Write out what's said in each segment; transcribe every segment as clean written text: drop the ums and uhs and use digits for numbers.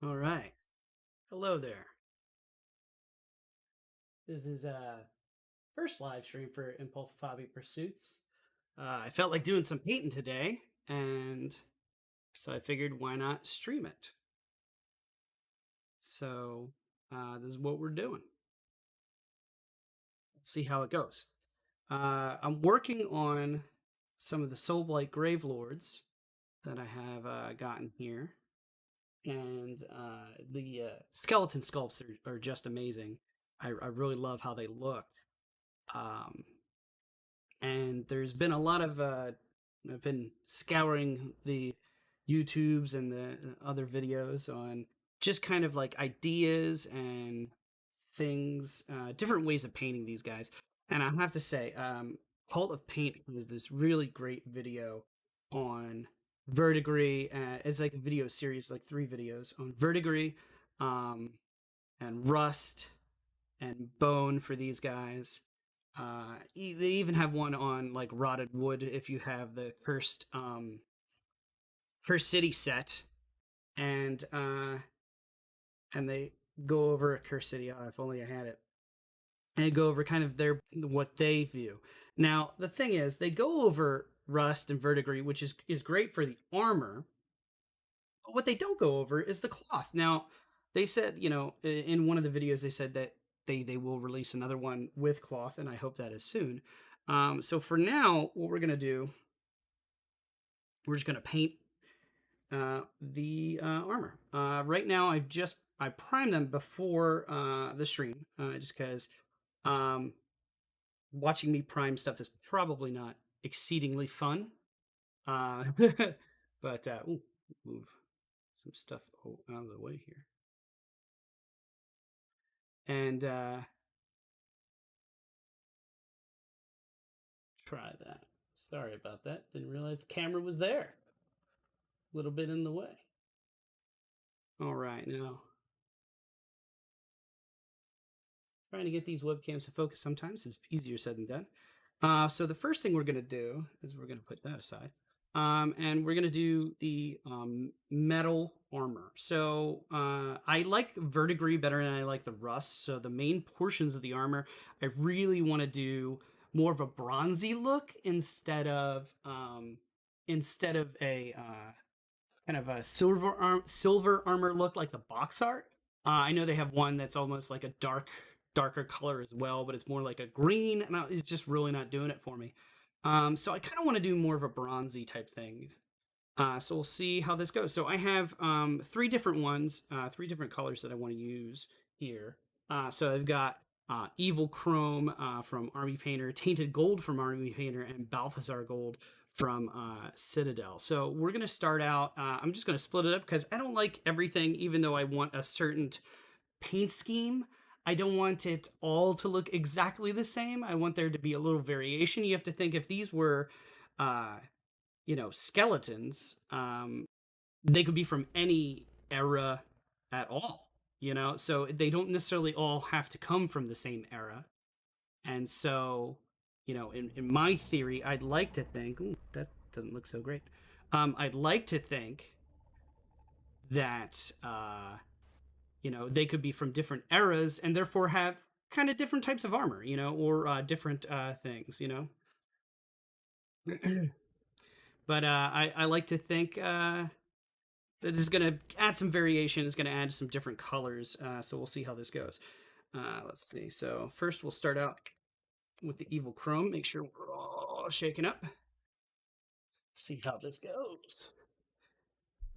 All right. Hello there. This is first live stream for Impulsive Hobby Pursuits. I felt like doing some painting today, and so I figured why not stream it. So this is what we're doing. See how it goes. I'm working on some of the Soulblight Gravelords that I have gotten here, and the skeleton sculpts are just amazing. I really love how they look. Um, and there's been a lot of I've been scouring the YouTubes and the other videos on just kind of like ideas and things, different ways of painting these guys. And I have to say, Cult of Paint is this really great video on verdigris. It's like a video series, like 3 videos on verdigris, um, and rust and bone for these guys. They even have one on like rotted wood if you have the cursed city set, and they go over a cursed city. Oh, if only I had it. And they go over kind of their what they view. Now the thing is, they go over rust and verdigris, which is great for the armor. But what they don't go over is the cloth. Now they said, in one of the videos, they said that they will release another one with cloth, and I hope that is soon. So for now, what we're gonna do, we're just gonna paint the armor. Right now, I primed them before the stream, just because um, watching me prime stuff is probably not exceedingly fun. Uh, but move some stuff out of the way here. And try that. Sorry about that. Didn't realize the camera was there. A little bit in the way. All right, now trying to get these webcams to focus sometimes is easier said than done. So the first thing we're going to do is we're going to put that aside. And we're going to do the metal armor. So I like verdigris better than I like the rust. So the main portions of the armor, I really want to do more of a bronzy look instead of a kind of a silver armor look like the box art. I know they have one that's almost like a darker color as well, but it's more like a green, and it's just really not doing it for me. So I kind of want to do more of a bronzy type thing. So we'll see how this goes. So I have 3 different colors that I want to use here. So I've got Evil Chrome from Army Painter, Tainted Gold from Army Painter, and Balthazar Gold from Citadel. So we're going to start out. I'm just going to split it up because I don't like everything, even though I want a certain paint scheme. I don't want it all to look exactly the same. I want there to be a little variation. You have to think if these were, skeletons, they could be from any era at all, so they don't necessarily all have to come from the same era. And so, in my theory, I'd like to think, ooh, that doesn't look so great. I'd like to think that, they could be from different eras and therefore have kind of different types of armor, or different things. But I like to think that is going to add some variation. It's going to add some different colors. So we'll see how this goes. Let's see. So first we'll start out with the Evil Chrome. Make sure we're all shaken up. See how this goes.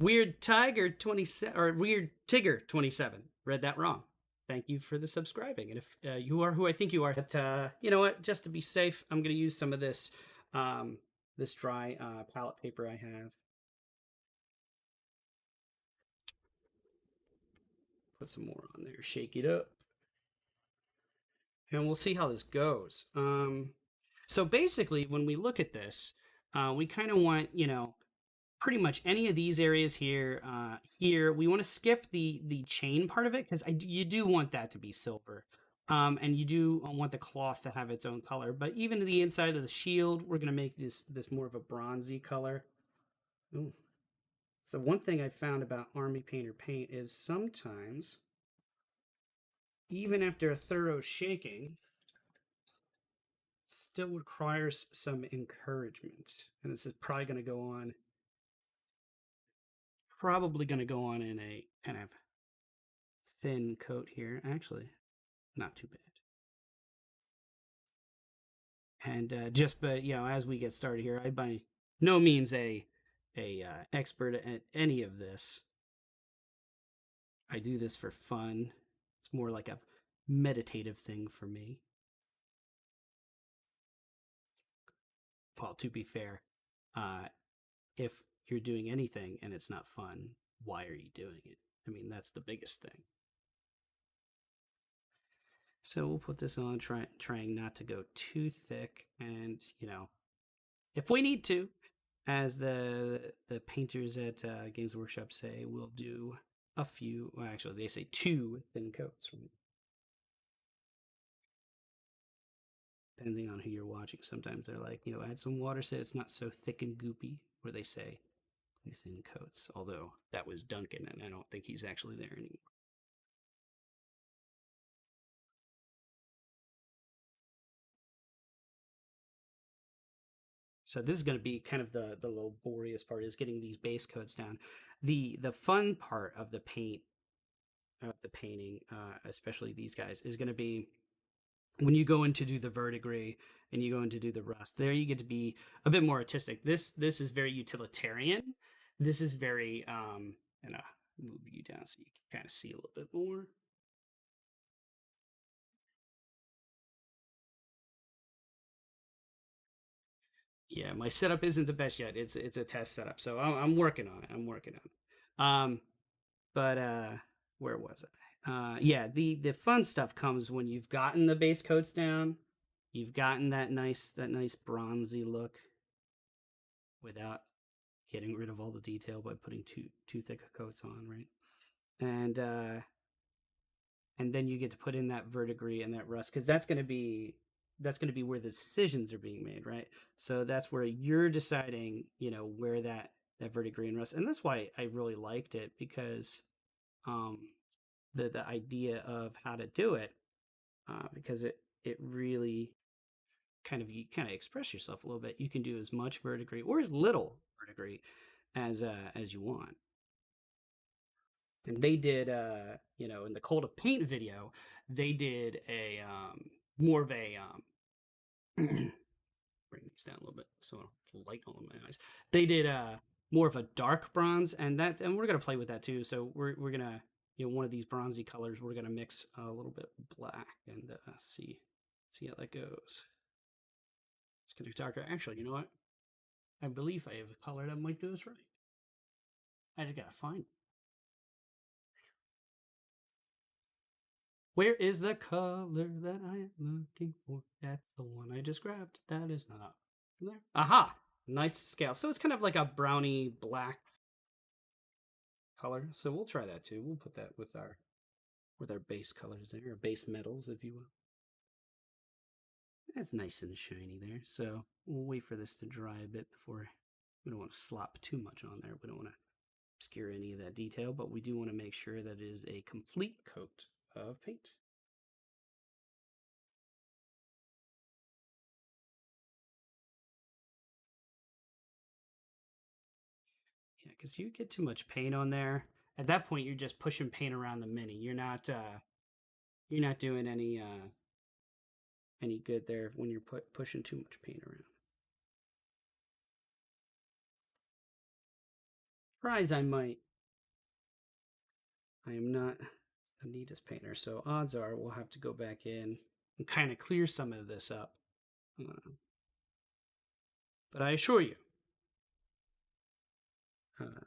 Weird Tiger 27 or Weird Tigger 27. Read that wrong. Thank you for the subscribing. And if you are who I think you are, but you know what? Just to be safe, I'm going to use some of this this dry palette paper I have. Put some more on there. Shake it up. And we'll see how this goes. So basically, when we look at this, we kind of want, pretty much any of these areas here. Here, we want to skip the chain part of it because you do want that to be silver. And you do want the cloth to have its own color. But even to the inside of the shield, we're going to make this more of a bronzy color. Ooh. So one thing I found about Army Painter paint is sometimes, even after a thorough shaking, still requires some encouragement. And this is probably going to go on in a kind of thin coat here. Actually, not too bad. And but as we get started here, I by no means a expert at any of this. I do this for fun. It's more like a meditative thing for me. Paul, to be fair, uh, if you're doing anything and it's not fun, why are you doing it? I mean, that's the biggest thing. So we'll put this on, trying not to go too thick, and if we need to, as the painters at Games Workshop say, we'll do a few. Well, actually, they say 2 thin coats. Depending on who you're watching, sometimes they're like, add some water so it's not so thick and goopy. Or they say 2 thin coats. Although that was Duncan, and I don't think he's actually there anymore. So this is going to be kind of the laborious part, is getting these base coats down. The fun part of the painting, especially these guys, is going to be when you go in to do the verdigris and you go in to do the rust. There you get to be a bit more artistic. This is very utilitarian. This is very and move you down so you can kind of see a little bit more. Yeah, my setup isn't the best yet. It's a test setup, so I'm working on it. I'm working on it. But where was I? Yeah, the fun stuff comes when you've gotten the base coats down, you've gotten that nice bronzy look without getting rid of all the detail by putting too thick a coats on, right? And and then you get to put in that verdigris and that rust, because that's going to be where the decisions are being made, right? So that's where you're deciding, where that verdigris and rust, and that's why I really liked it, because um the idea of how to do it, because it really you kind of express yourself a little bit. You can do as much verdigris or as little verdigris as you want. And they did, in the Cold of Paint video, they did a more of a bring these down a little bit so light on my eyes. They did more of a dark bronze, and we're gonna play with that too. So we're gonna, one of these bronzy colors, we're gonna mix a little bit black and see how that goes. It's getting darker. Actually, you know what? I believe I have a color that might do this right. I just gotta find it. Where is the color that I am looking for? That's the one I just grabbed. That is not there. Aha! Nice scale. So it's kind of like a browny black color. So we'll try that too. We'll put that with our base colors there, or base metals, if you will. That's nice and shiny there. So we'll wait for this to dry a bit before. We don't want to slop too much on there. We don't want to obscure any of that detail, but we do want to make sure that it is a complete coat of paint. Yeah, because you get too much paint on there. At that point, you're just pushing paint around the mini. You're not doing any good there when you're pushing too much paint around. Surprise, I might. I am not a neatest painter, so odds are we'll have to go back in and kind of clear some of this up. But I assure you, uh,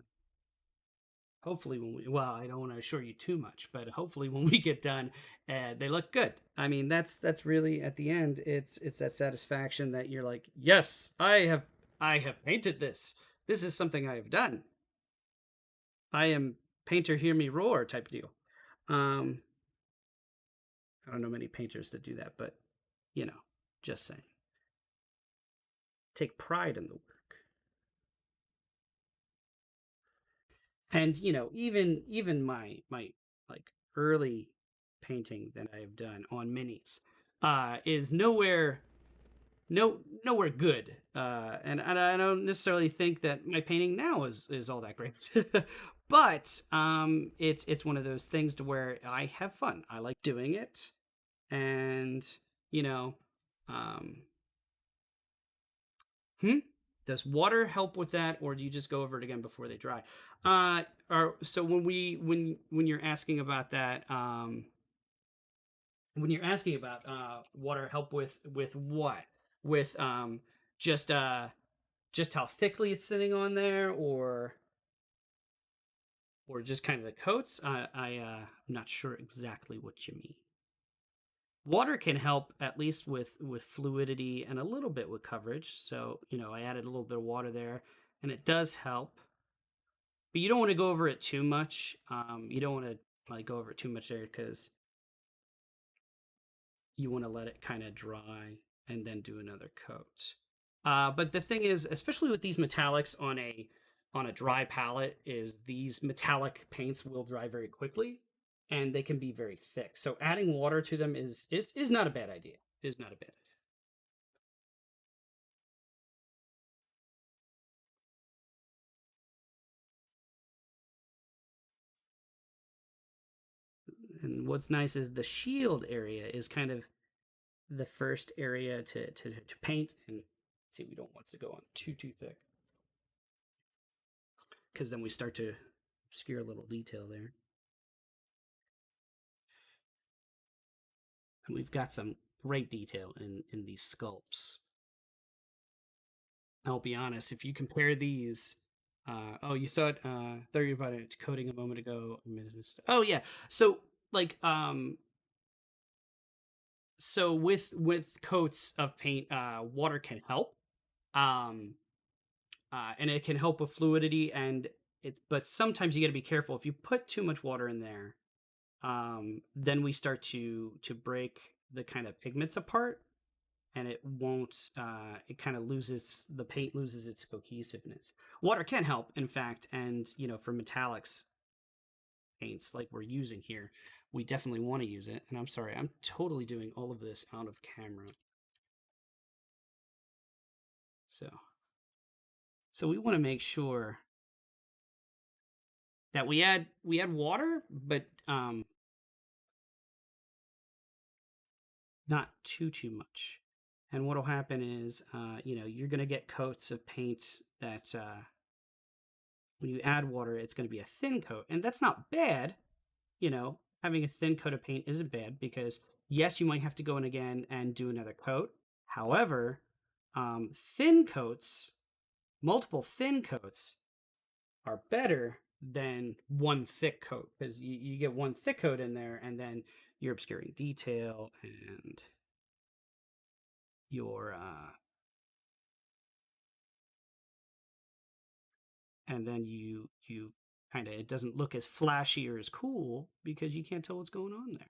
hopefully I don't want to assure you too much, but hopefully when we get done, they look good. I mean, that's really, at the end, it's that satisfaction that you're like, yes, I have painted this. This is something I have done. I am painter, hear me roar type deal. um I don't know many painters that do that, but just saying, take pride in the work. And even my like early painting that I've done on minis is nowhere good. And I don't necessarily think that my painting now is all that great. But it's one of those things to where I have fun. I like doing it, and you know, um, hmm? Does water help with that, or do you just go over it again before they dry? Or so when you're asking about that, when you're asking about water help with what? With just uh just how thickly it's sitting on there, or just kind of the coats. I'm not sure exactly what you mean. Water can help at least with fluidity and a little bit with coverage. So I added a little bit of water there, and it does help. But you don't want to go over it too much. You don't want to like go over it too much there because you want to let it kind of dry and then do another coat. But the thing is, especially with these metallics on a dry palette, is these metallic paints will dry very quickly, and they can be very thick. So adding water to them is not a bad idea. Is not a bad idea. And what's nice is the shield area is kind of the first area to paint. And see, we don't want to go on too thick because then we start to obscure a little detail there. And we've got some great detail in these sculpts. I'll be honest, if you compare these, oh, you thought you were about it coding a moment ago. Oh yeah, so like so with coats of paint, water can help, um, and it can help with fluidity, and it's but sometimes you got to be careful if you put too much water in there. Then we start to break the kind of pigments apart, and it won't it kind of loses the paint loses its cohesiveness. Water can help, in fact, and for metallics paints like we're using here, we definitely want to use it. And I'm sorry, I'm totally doing all of this out of camera. So so we want to make sure that we add water, but not too much. And what'll happen is you're going to get coats of paint that when you add water, it's going to be a thin coat, and that's not bad. Having a thin coat of paint isn't bad because yes, you might have to go in again and do another coat. However, thin coats, multiple thin coats, are better than one thick coat because you get one thick coat in there and then you're obscuring detail and your and then you kind of it doesn't look as flashy or as cool because you can't tell what's going on there.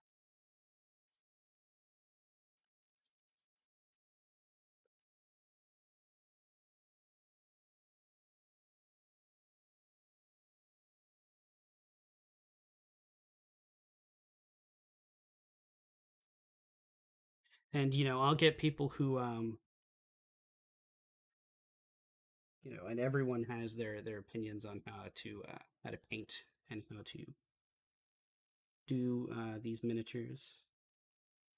And I'll get people who and everyone has their opinions on how to paint and how to do these miniatures.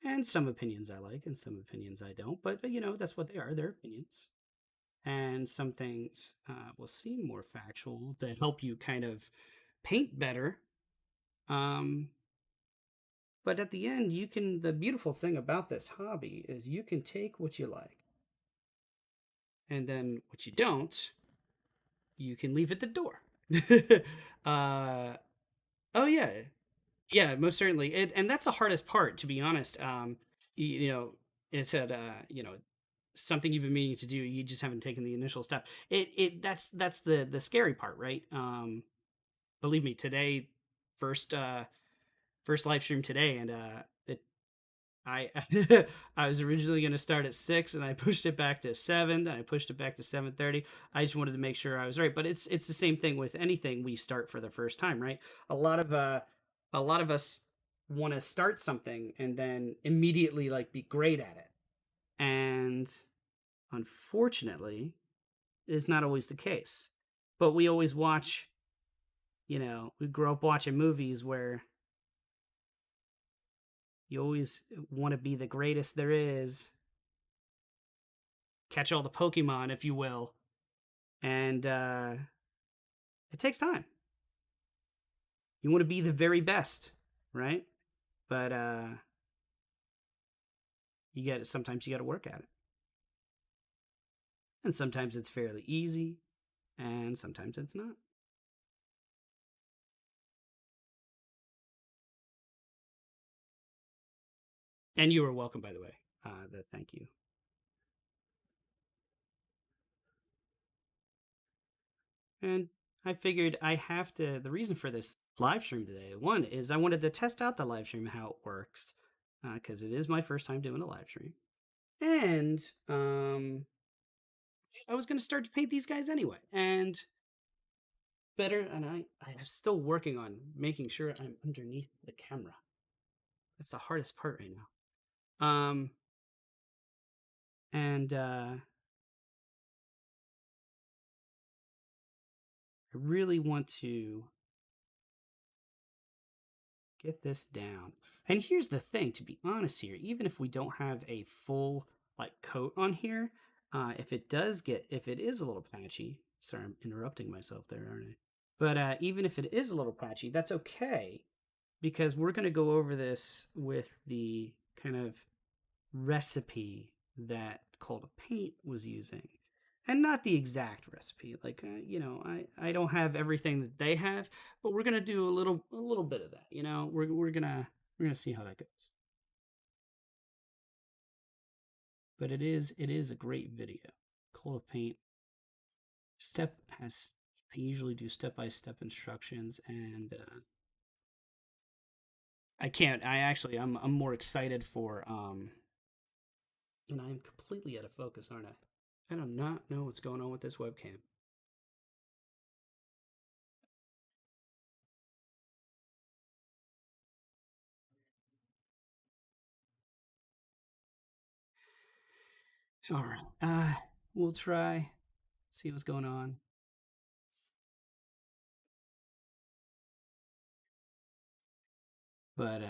And some opinions I like, and some opinions I don't. But that's what they are. They're opinions. And some things will seem more factual to help you kind of paint better. Um, but at the end, you can. The beautiful thing about this hobby is you can take what you like, and then what you don't, you can leave at the door. uh, oh yeah, yeah, most certainly. And that's the hardest part, to be honest. It's something you've been meaning to do. You just haven't taken the initial step. That's the scary part, right? Believe me, today, first first live stream today, and I I was originally going to start at 6 and I pushed it back to 7 and I pushed it back to 7:30. I just wanted to make sure I was right, but it's the same thing with anything we start for the first time, right? A lot of a lot of us want to start something and then immediately like be great at it. And unfortunately, is not always the case. But we always watch, we grow up watching movies where you always want to be the greatest there is, catch all the Pokemon, if you will. And it takes time. You want to be the very best, right? But sometimes you got to work at it. And sometimes it's fairly easy, and sometimes it's not. And you are welcome, by the way. Thank you. And I figured I have to. The reason for this live stream today, one is I wanted to test out the live stream how it works, because it is my first time doing a live stream, and I was going to start to paint these guys anyway, and better. And I'm still working on making sure I'm underneath the camera. That's the hardest part right now. And I really want to get this down. And here's the thing, to be honest here, even if we don't have a full like coat on here, if it is a little patchy, sorry, I'm interrupting myself there, aren't I? But even if it is a little patchy, that's okay because we're going to go over this with the kind of recipe that Cult of Paint was using. And not the exact recipe. Like I don't have everything that they have, but we're gonna do a little bit of that. We're gonna see how that goes. But it is a great video. Cult of Paint step has they usually do step by step instructions, and I can't. I'm more excited for and I'm completely out of focus, aren't I? I do not know what's going on with this webcam. All right. We'll try. See what's going on. But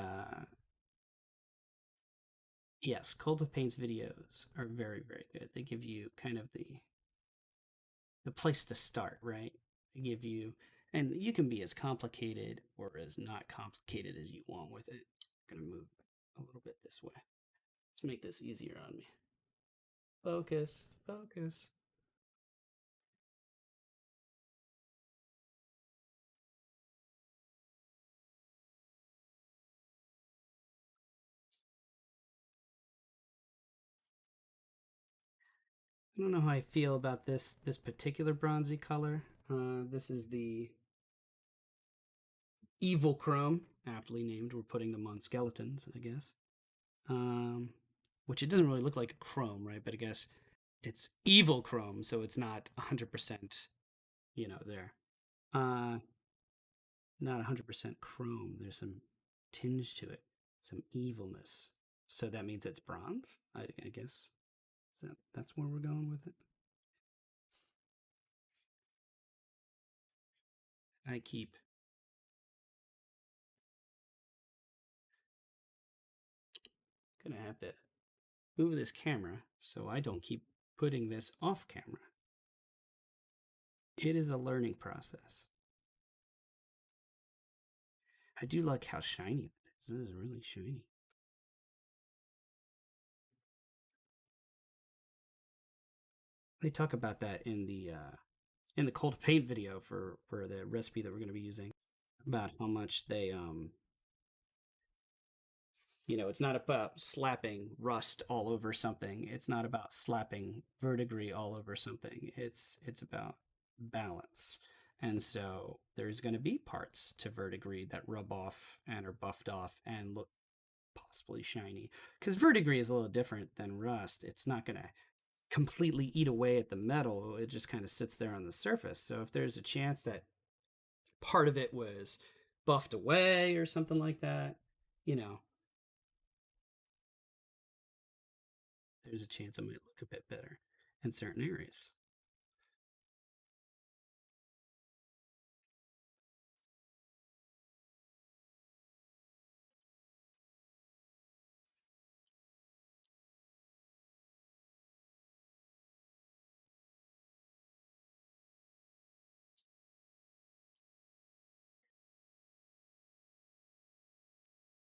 yes, Cult of Pain's videos are very, very good. They give you kind of the place to start, right? They give you, and you can be as complicated or as not complicated as you want with it. I'm gonna move a little bit this way. Let's make this easier on me. Focus, focus. I don't know how I feel about this particular bronzy color. This is the Evil Chrome, aptly named. We're putting them on skeletons, I guess. Um, which it doesn't really look like a chrome, right? But I guess it's evil chrome, so it's not 100%, there. Uh, not 100% chrome. There's some tinge to it, some evilness. So that means it's bronze, I guess. That's where we're going with it. I keep gonna have to move this camera so I don't keep putting this off camera. It is a learning process. I do like how shiny it is. This is really shiny. They talk about that in the cold paint video for the recipe that we're going to be using, about how much they it's not about slapping rust all over something. It's not about slapping verdigris all over something. It's about balance. And so there's going to be parts to verdigris that rub off and are buffed off and look possibly shiny. Because verdigris is a little different than rust. It's not going to completely eat away at the metal. It just kind of sits there on the surface. So if there's a chance that part of it was buffed away or something like that, you know, there's a chance it might look a bit better in certain areas.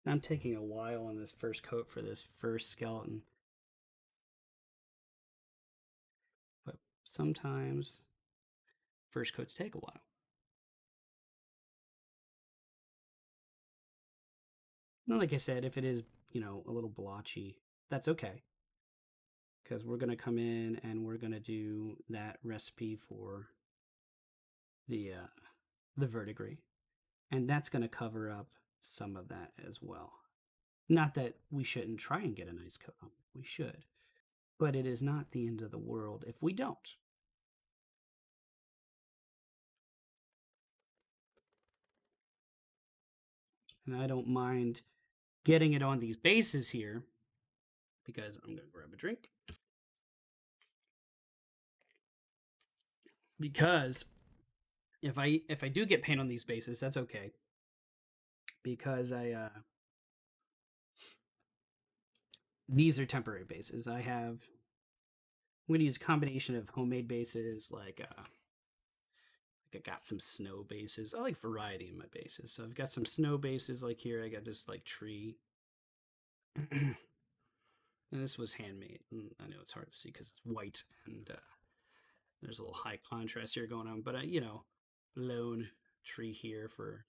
I'm taking a while on this first coat for this first skeleton, but sometimes first coats take a while. Now, like I said, if it is, a little blotchy, that's okay. Because we're going to come in and we're going to do that recipe for the verdigris. And that's going to cover up some of that as well. Not that we shouldn't try and get a nice coat on. We should. But it is not the end of the world if we don't. And I don't mind getting it on these bases here because I'm going to grab a drink. Because if I do get paint on these bases, that's okay. Because these are temporary bases. I'm going to use a combination of homemade bases, like I got some snow bases. I like variety in my bases, so I've got some snow bases. Like here, I got this like tree, and this was handmade. And I know it's hard to see because it's white and there's a little high contrast here going on, but lone tree here for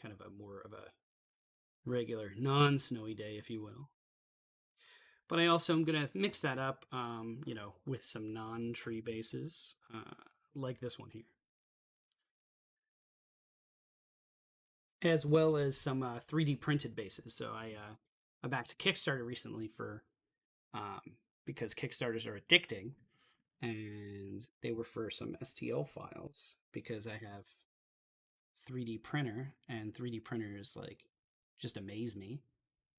kind of a more of a regular non-snowy day, if you will. But I also am gonna mix that up, with some non-tree bases, like this one here, as well as some 3D printed bases. So I backed a Kickstarter recently for um, because Kickstarters are addicting, and they were for some STL files because I have 3D printer, and 3D printers like just amaze me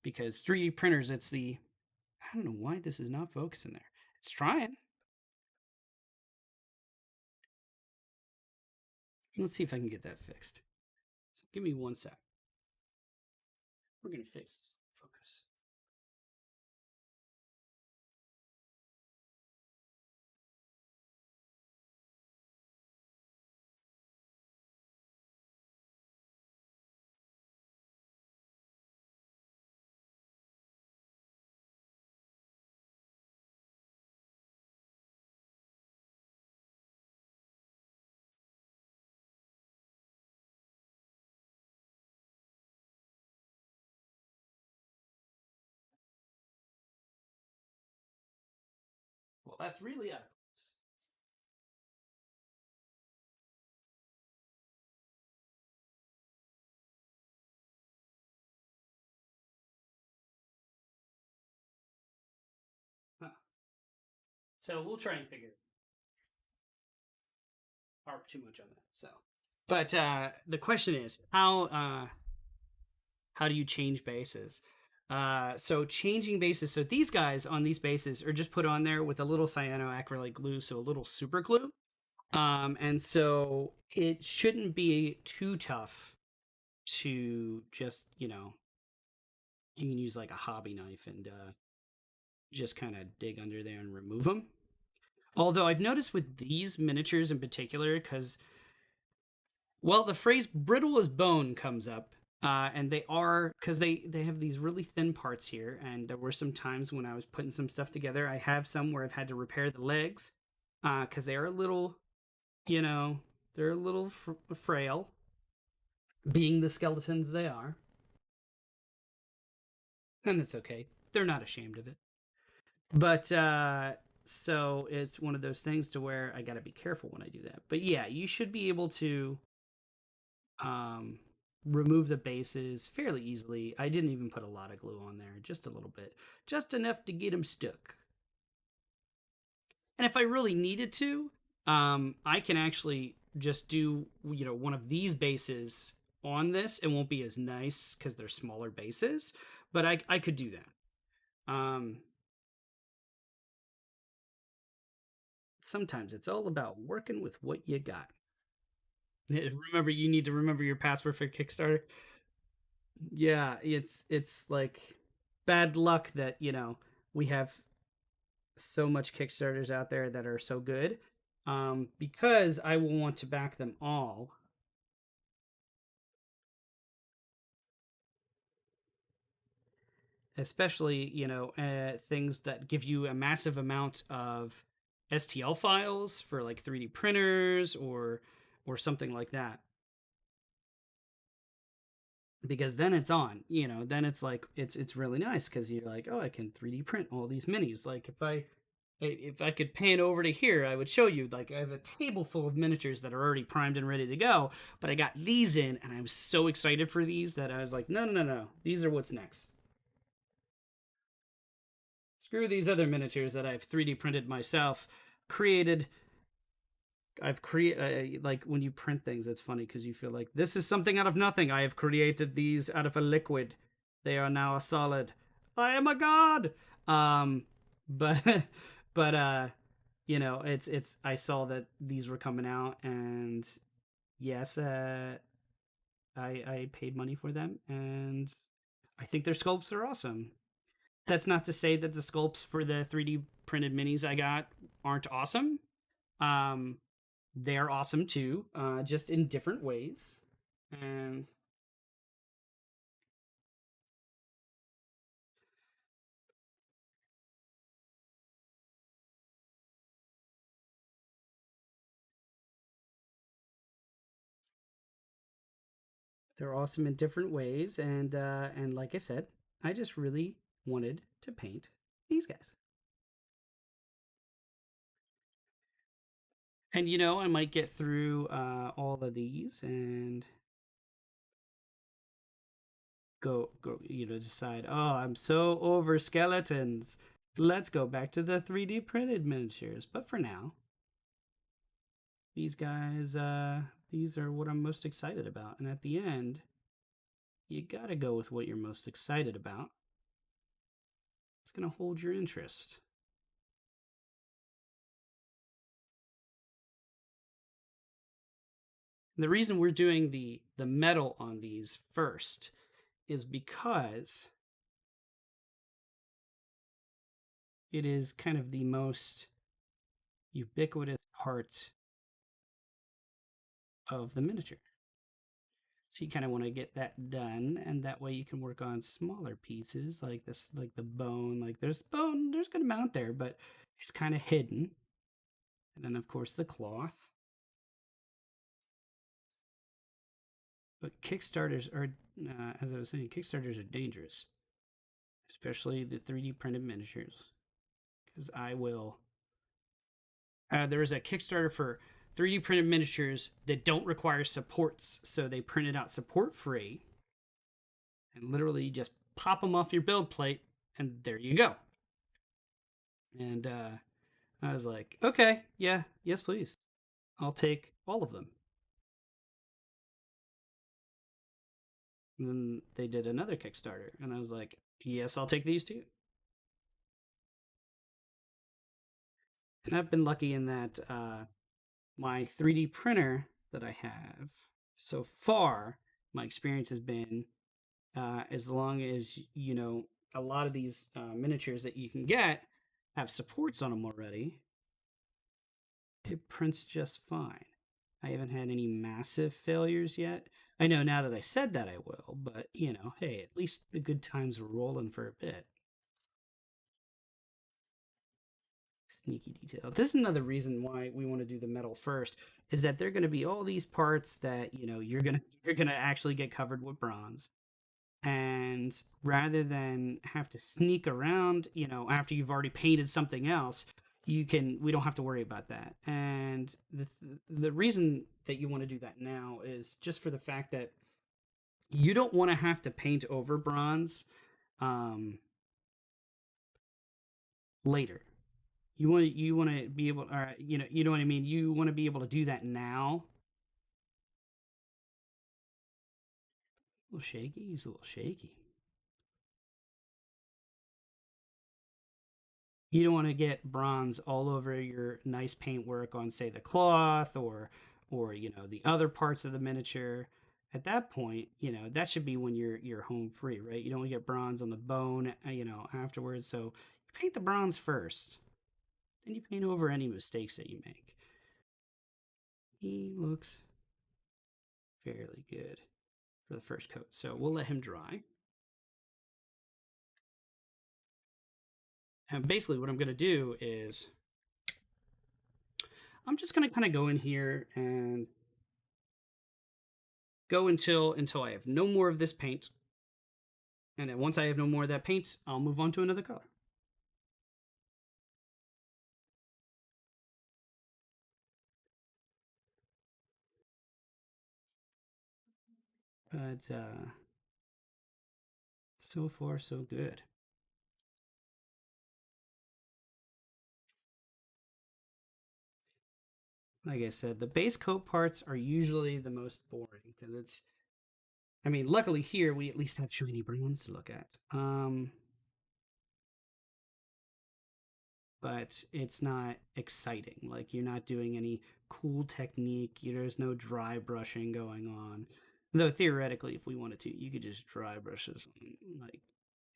because 3D printers, I don't know why this is not focusing there. It's trying. Let's see if I can get that fixed. So give me 1 sec. We're gonna fix this focus. Well, that's really out of focus. Huh. So we'll try and figure harp too much on that. So, but the question is how do you change bases? So changing bases. So these guys on these bases are just put on there with a little cyanoacrylate glue, so a little super glue. And so it shouldn't be too tough to just, you can use like a hobby knife and just kind of dig under there and remove them. Although I've noticed with these miniatures in particular, because, well, the phrase brittle as bone comes up. And they are, because they have these really thin parts here, and there were some times when I was putting some stuff together. I have some where I've had to repair the legs, because they are a little, you know, they're a little frail, being the skeletons they are, and it's okay. They're not ashamed of it. But so it's one of those things to where I got to be careful when I do that. But yeah, you should be able to um remove the bases fairly easily. I didn't even put a lot of glue on there, just a little bit, just enough to get them stuck. And if I really needed to, I can actually just do one of these bases on this. It won't be as nice because they're smaller bases, but I could do that. Sometimes it's all about working with what you got. Remember, you need to remember your password for Kickstarter. Yeah, it's like bad luck that we have so much Kickstarters out there that are so good, because I will want to back them all. Especially things that give you a massive amount of STL files for like 3D printers or something like that, because then it's on. Then it's like it's really nice because you're like, oh, I can 3D print all these minis. Like if I could pan over to here, I would show you, like, I have a table full of miniatures that are already primed and ready to go, but I got these in and I was so excited for these that I was like, no, no, no, no, these are what's next. Screw these other miniatures that I've 3D printed myself, created. I've created, like, when you print things, it's funny because you feel like this is something out of nothing. I have created these out of a liquid. They are now a solid. I am a god. But but it's I saw that these were coming out, and yes, I paid money for them, and I think their sculpts are awesome. That's not to say that the sculpts for the 3D printed minis I got aren't awesome. Um, they're awesome too, just in different ways. And they're awesome in different ways. And like I said, I just really wanted to paint these guys. And I might get through all of these and go decide, oh, I'm so over skeletons, let's go back to the 3D printed miniatures. But for now, these guys, these are what I'm most excited about. And at the end, you gotta go with what you're most excited about. It's gonna hold your interest. And the reason we're doing the metal on these first is because it is kind of the most ubiquitous part of the miniature. So you kind of want to get that done, and that way you can work on smaller pieces like this, like the bone. Like there's a good amount there, but it's kind of hidden. And then of course the cloth. But Kickstarters are, as I was saying, Kickstarters are dangerous, especially the 3D printed miniatures, because I will. There is a Kickstarter for 3D printed miniatures that don't require supports, so they printed out support free, and literally just pop them off your build plate, and there you go. And I was like, okay, yeah, yes, please, I'll take all of them. And then they did another Kickstarter, and I was like, yes, I'll take these too. And I've been lucky in that my 3D printer that I have so far, my experience has been, as long as a lot of these miniatures that you can get have supports on them already, it prints just fine. I haven't had any massive failures yet. I know now that I said that I will, but hey, at least the good times are rolling for a bit. Sneaky detail. This is another reason why we want to do the metal first, is that there are going to be all these parts that you're gonna actually get covered with bronze, and rather than have to sneak around, after you've already painted something else, we don't have to worry about that. And the reason that you want to do that now is just for the fact that You don't want to have to paint over bronze um, later. You want to be able, or you know what I mean. You want to be able to do that now. A little shaky. He's a little shaky. You don't want to get bronze all over your nice paintwork on, say, the cloth or the other parts of the miniature. At that point, that should be when you're home free, right? You don't want to get bronze on the bone, afterwards. So you paint the bronze first, then you paint over any mistakes that you make. He looks fairly good for the first coat, so we'll let him dry. And basically, what I'm going to do is I'm just going to kind of go in here and go until I have no more of this paint, and then once I have no more of that paint, I'll move on to another color. But so far so good. Like I said, the base coat parts are usually the most boring because luckily here we at least have shiny bronze to look at. But it's not exciting. Like you're not doing any cool technique. There's no dry brushing going on. Though theoretically, if we wanted to, you could just dry brush this like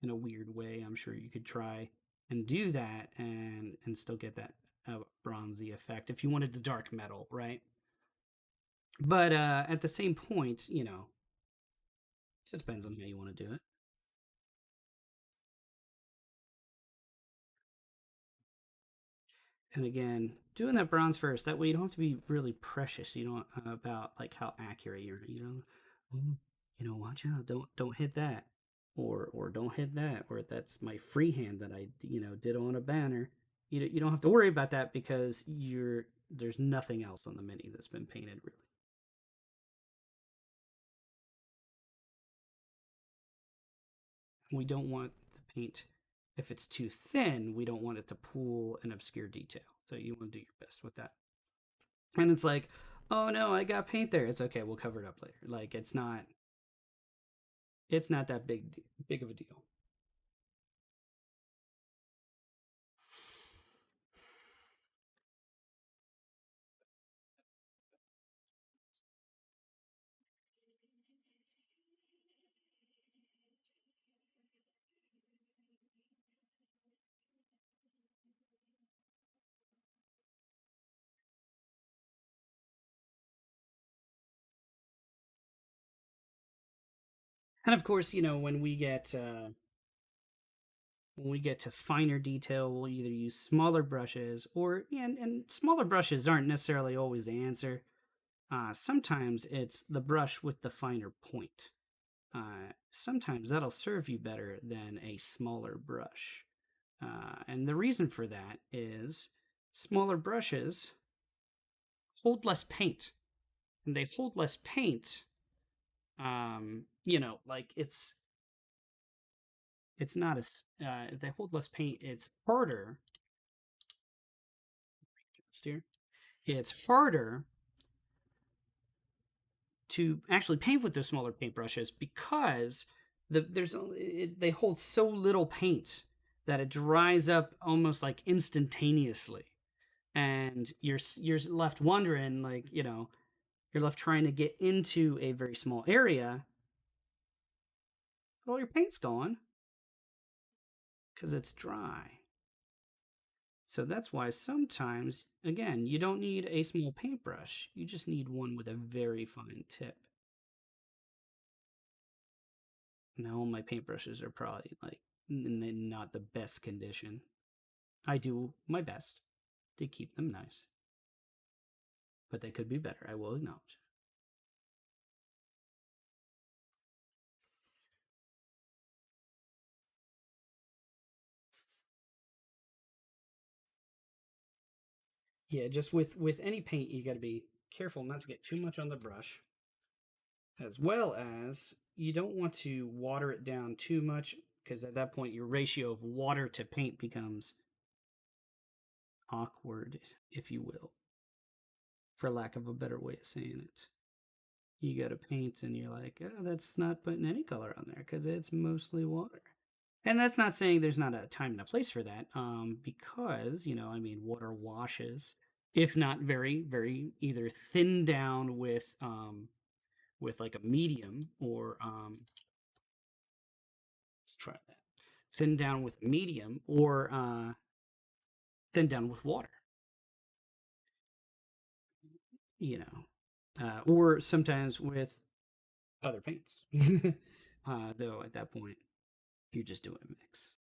in a weird way. I'm sure you could try and do that and still get that bronzy effect if you wanted the dark metal, right? But at the same point, it just depends on how you want to do it. And again, doing that bronze first, that way you don't have to be really precious, about like how accurate oh, watch out, don't hit that, or don't hit that, or that's my freehand that I did on a banner. You don't have to worry about that because there's nothing else on the mini that's been painted really. We don't want the paint if it's too thin. We don't want it to pool and obscure detail. So you want to do your best with that. And it's like, oh no, I got paint there. It's okay, we'll cover it up later. Like it's not that big of a deal. And of course, when we get to finer detail, we'll either use smaller brushes or and smaller brushes aren't necessarily always the answer. Sometimes it's the brush with the finer point. Sometimes that'll serve you better than a smaller brush. And the reason for that is smaller brushes hold less paint, and they hold less paint. Like it's not as they hold less paint. It's harder. Steer. It's harder to actually paint with those smaller paintbrushes because they hold so little paint that it dries up almost like instantaneously, and you're left wondering, like you're left trying to get into a very small area, but all your paint's gone because it's dry. So that's why sometimes, again, you don't need a small paintbrush. You just need one with a very fine tip. Now, my paintbrushes are probably like not the best condition. I do my best to keep them nice, but they could be better. I will acknowledge. Yeah, just with any paint, you got to be careful not to get too much on the brush, as well as you don't want to water it down too much because at that point your ratio of water to paint becomes awkward, if you will, for lack of a better way of saying it. You go to paint and you're like, oh, that's not putting any color on there because it's mostly water. And that's not saying there's not a time and a place for that, because I mean, water washes, if not very, very either thin down with like a medium or let's try that thin down with medium or thin down with water, or sometimes with other paints. Though at that point you're just doing a mix.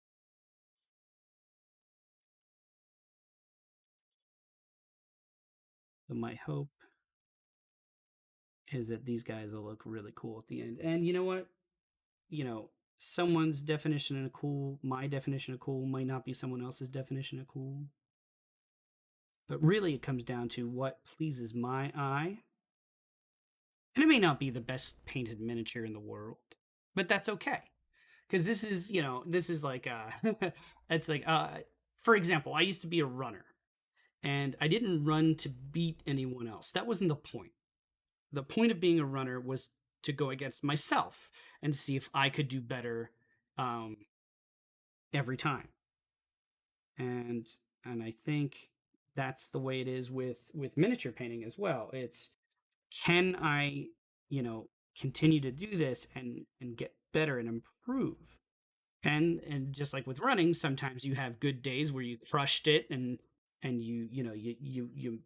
But my hope is that these guys will look really cool at the end. And you know what? You know, someone's definition of cool, my definition of cool might not be someone else's definition of cool. But really, it comes down to what pleases my eye. And it may not be the best painted miniature in the world, but that's okay. Because this is like, it's like, for example, I used to be a runner and I didn't run to beat anyone else. That wasn't the point. The point of being a runner was to go against myself and see if I could do better um, every time. And I think that's the way it is with miniature painting as well. It's can I, you know, continue to do this and get better and improve? And just like with running, sometimes you have good days where you crushed it and you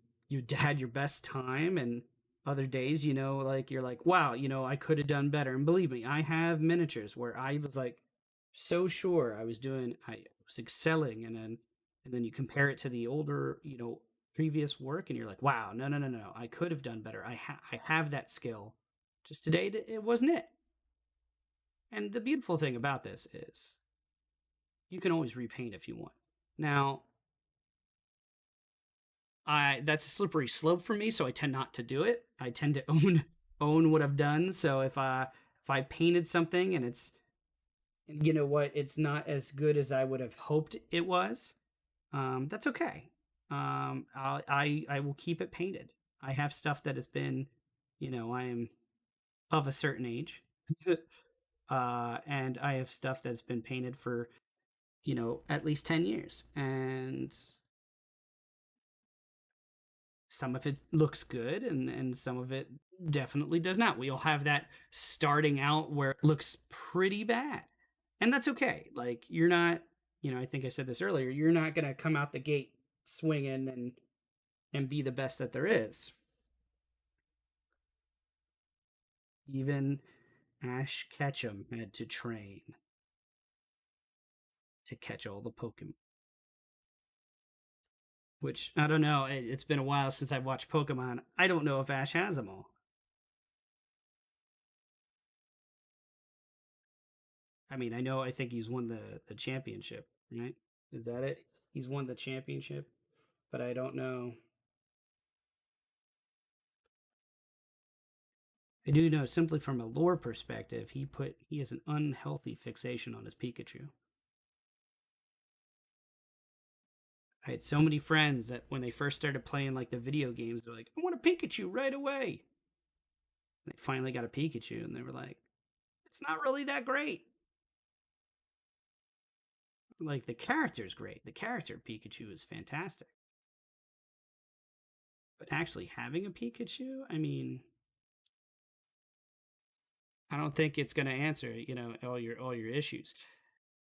had your best time, and other days, like you're like, wow, I could have done better. And believe me, I have miniatures where I was like so sure I was excelling, and then you compare it to the older, previous work, and you're like, wow, no, no, no, no, I could have done better. I have that skill. Just today, it wasn't it. And the beautiful thing about this is you can always repaint if you want. Now, I that's a slippery slope for me, so I tend not to do it. I tend to own what I've done. So if I painted something and you know what, it's not as good as I would have hoped it was, that's okay. I will keep it painted. I have stuff that has been, I am of a certain age, and I have stuff that's been painted for at least 10 years, and some of it looks good and some of it definitely does not. We'll have that starting out where it looks pretty bad. And that's okay. Like you're not, I think I said this earlier, you're not going to come out the gate swinging and be the best that there is. Even Ash Ketchum had to train to catch all the Pokemon. Which I don't know. It's been a while since I've watched Pokemon. I don't know if Ash has them all. I mean, I know. I think he's won the championship, right? Is that it? He's won the championship, but I don't know. I do know simply from a lore perspective, he has an unhealthy fixation on his Pikachu. I had so many friends that when they first started playing like the video games, they're like, "I want a Pikachu right away." They finally got a Pikachu, and they were like, "It's not really that great." Like the character's great. The character Pikachu is fantastic, but actually having a Pikachu, I mean, I don't think it's going to answer, all your issues.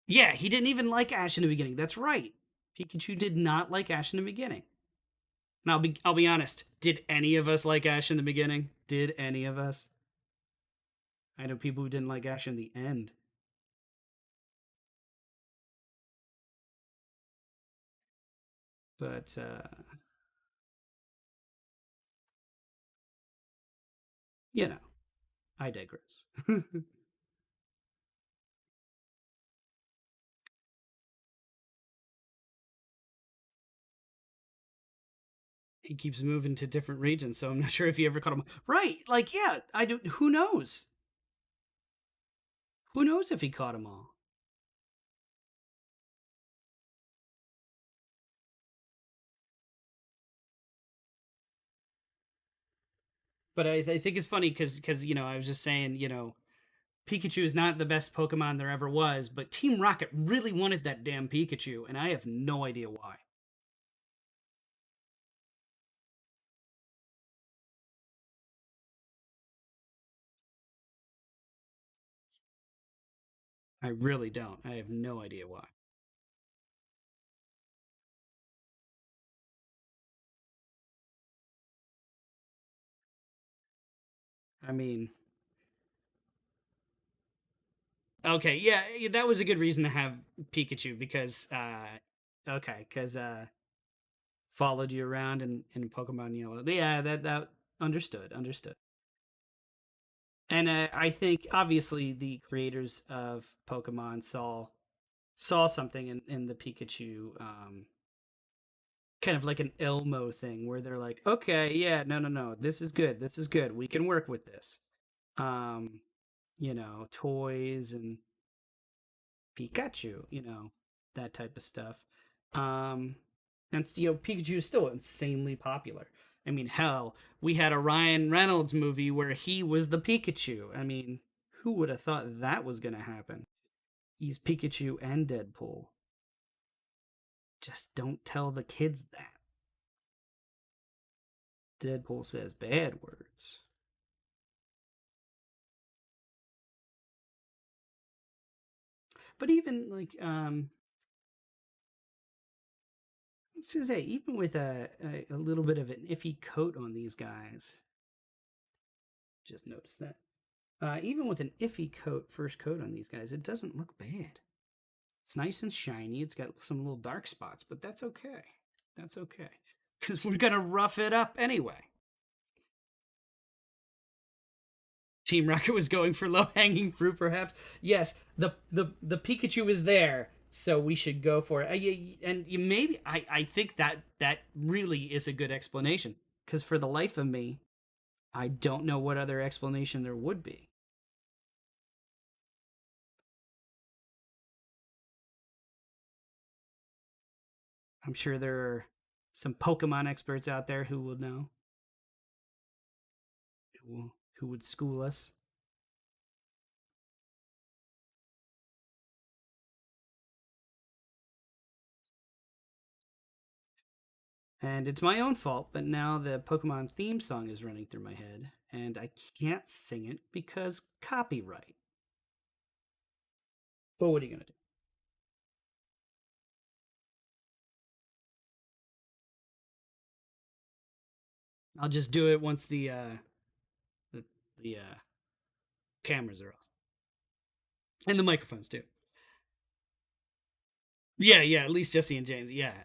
Yeah, he didn't even like Ash in the beginning. That's right. Pikachu did not like Ash in the beginning. And I'll be honest. Did any of us like Ash in the beginning? Did any of us? I know people who didn't like Ash in the end. But you know, I digress. He keeps moving to different regions, so I'm not sure if you ever caught him. Right? Like, yeah, I do. Who knows? Who knows if he caught them all? But I think it's funny because I was just saying Pikachu is not the best Pokemon there ever was, but Team Rocket really wanted that damn Pikachu, and I have no idea why. I really don't. I have no idea why. I mean, okay, yeah, that was a good reason to have Pikachu because followed you around in Pokemon Yellow. Yeah, that understood. And I think obviously the creators of Pokemon saw something in the Pikachu, kind of like an Elmo thing where they're like, okay, yeah, no, this is good, we can work with this. Um, toys and Pikachu, that type of stuff. Um, and Pikachu is still insanely popular. I mean, hell, we had a Ryan Reynolds movie where he was the Pikachu. I mean, who would have thought that was going to happen? He's Pikachu and Deadpool. Just don't tell the kids that. Deadpool says bad words. But even like, let's just say, even with a little bit of an iffy coat on these guys, just notice that. Even with an iffy first coat on these guys, it doesn't look bad. It's nice and shiny. It's got some little dark spots, but that's okay. That's okay. Because we're going to rough it up anyway. Team Rocket was going for low hanging fruit, perhaps. Yes, the Pikachu is there, so we should go for it. And you maybe I think that really is a good explanation. Because for the life of me, I don't know what other explanation there would be. I'm sure there are some Pokemon experts out there who will know, who would school us. And it's my own fault, but now the Pokemon theme song is running through my head, and I can't sing it because copyright. But what are you gonna do? I'll just do it once the, the cameras are off and the microphones too. Yeah. At least Jesse and James. Yeah.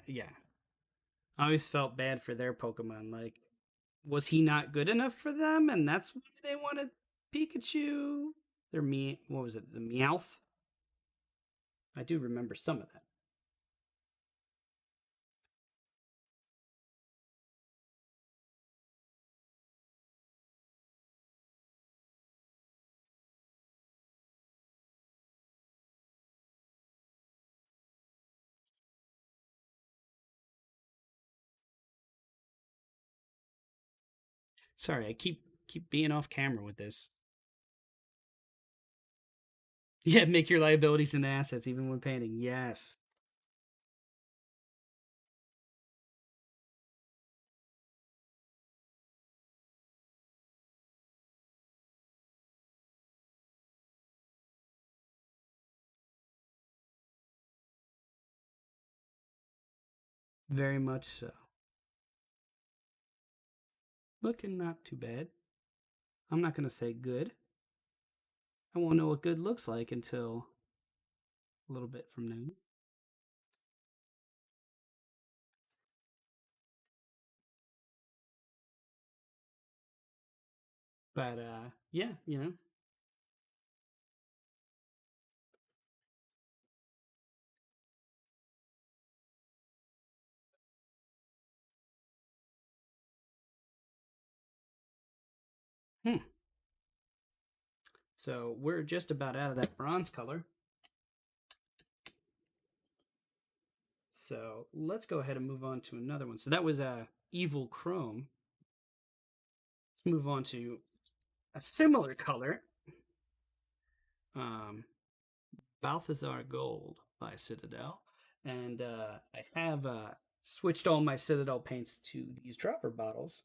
I always felt bad for their Pokemon. Like, was he not good enough for them? And that's why they wanted Pikachu. Their me, what was it? The Meowth. I do remember some of that. Sorry, I keep being off camera with this. Yeah, make your liabilities into assets even when painting. Yes, very much so. Looking not too bad. I'm not going to say good. I won't know what good looks like until a little bit from now. But yeah, So we're just about out of that bronze color. So let's go ahead and move on to another one. So that was Evil Chrome. Let's move on to a similar color. Balthazar Gold by Citadel. And I have switched all my Citadel paints to these dropper bottles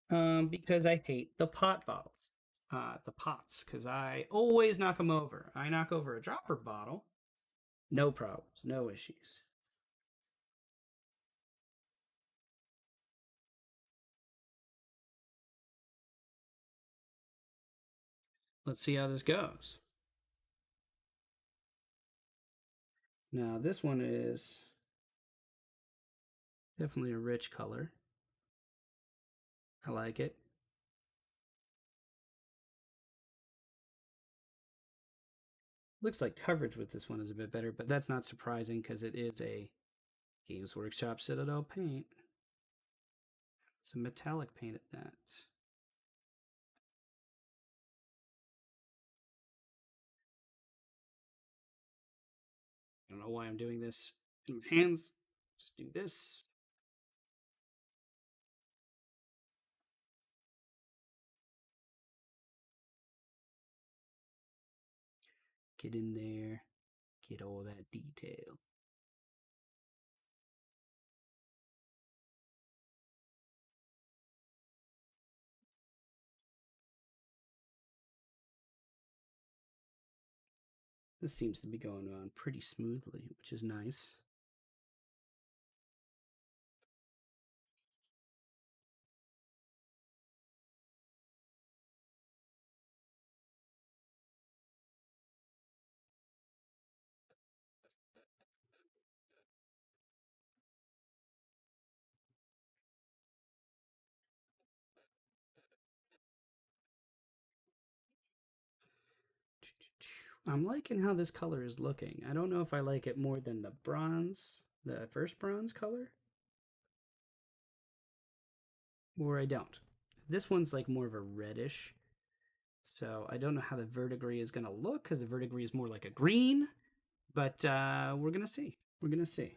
because I hate the pot bottles, the pots, because I always knock them over. I knock over a dropper bottle, no problems, no issues. Let's see how this goes. Now, this one is definitely a rich color. I like it. Looks like coverage with this one is a bit better, but that's not surprising because it is a Games Workshop Citadel paint. It's a metallic paint at that. I don't know why I'm doing this in my hands. Just do this. Get in there. Get all that detail. This seems to be going on pretty smoothly, which is nice. I'm liking how this color is looking. I don't know if I like it more than the bronze, the first bronze color, or I don't. This one's like more of a reddish, so I don't know how the verdigris is going to look because the verdigris is more like a green, but we're going to see. We're going to see.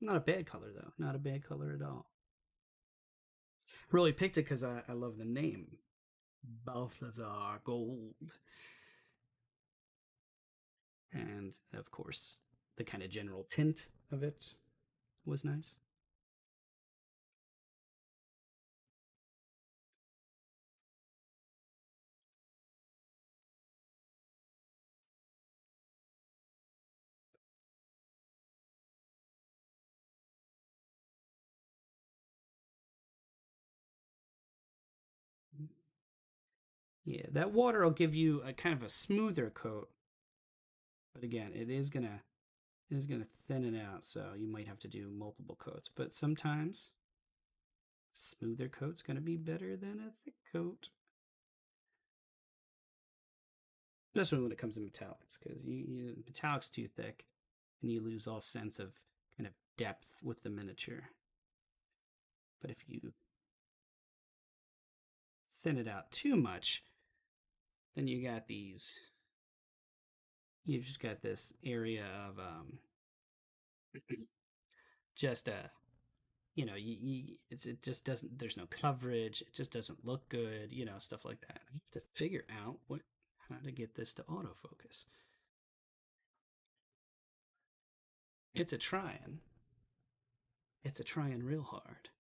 Not a bad color, though. Not a bad color at all. Really picked it because I love the name Balthazar Gold. And of course, the kind of general tint of it was nice. Yeah, that water will give you a kind of a smoother coat, but again, it is gonna thin it out, so you might have to do multiple coats. But sometimes smoother coat's gonna be better than a thick coat, especially when it comes to metallics, because metallics too thick, and you lose all sense of kind of depth with the miniature. But if you thin it out too much, then you've just got this area of just it just doesn't, there's no coverage, it just doesn't look good, stuff like that. I have to figure out how to get this to autofocus. It's a trying. It's a trying real hard.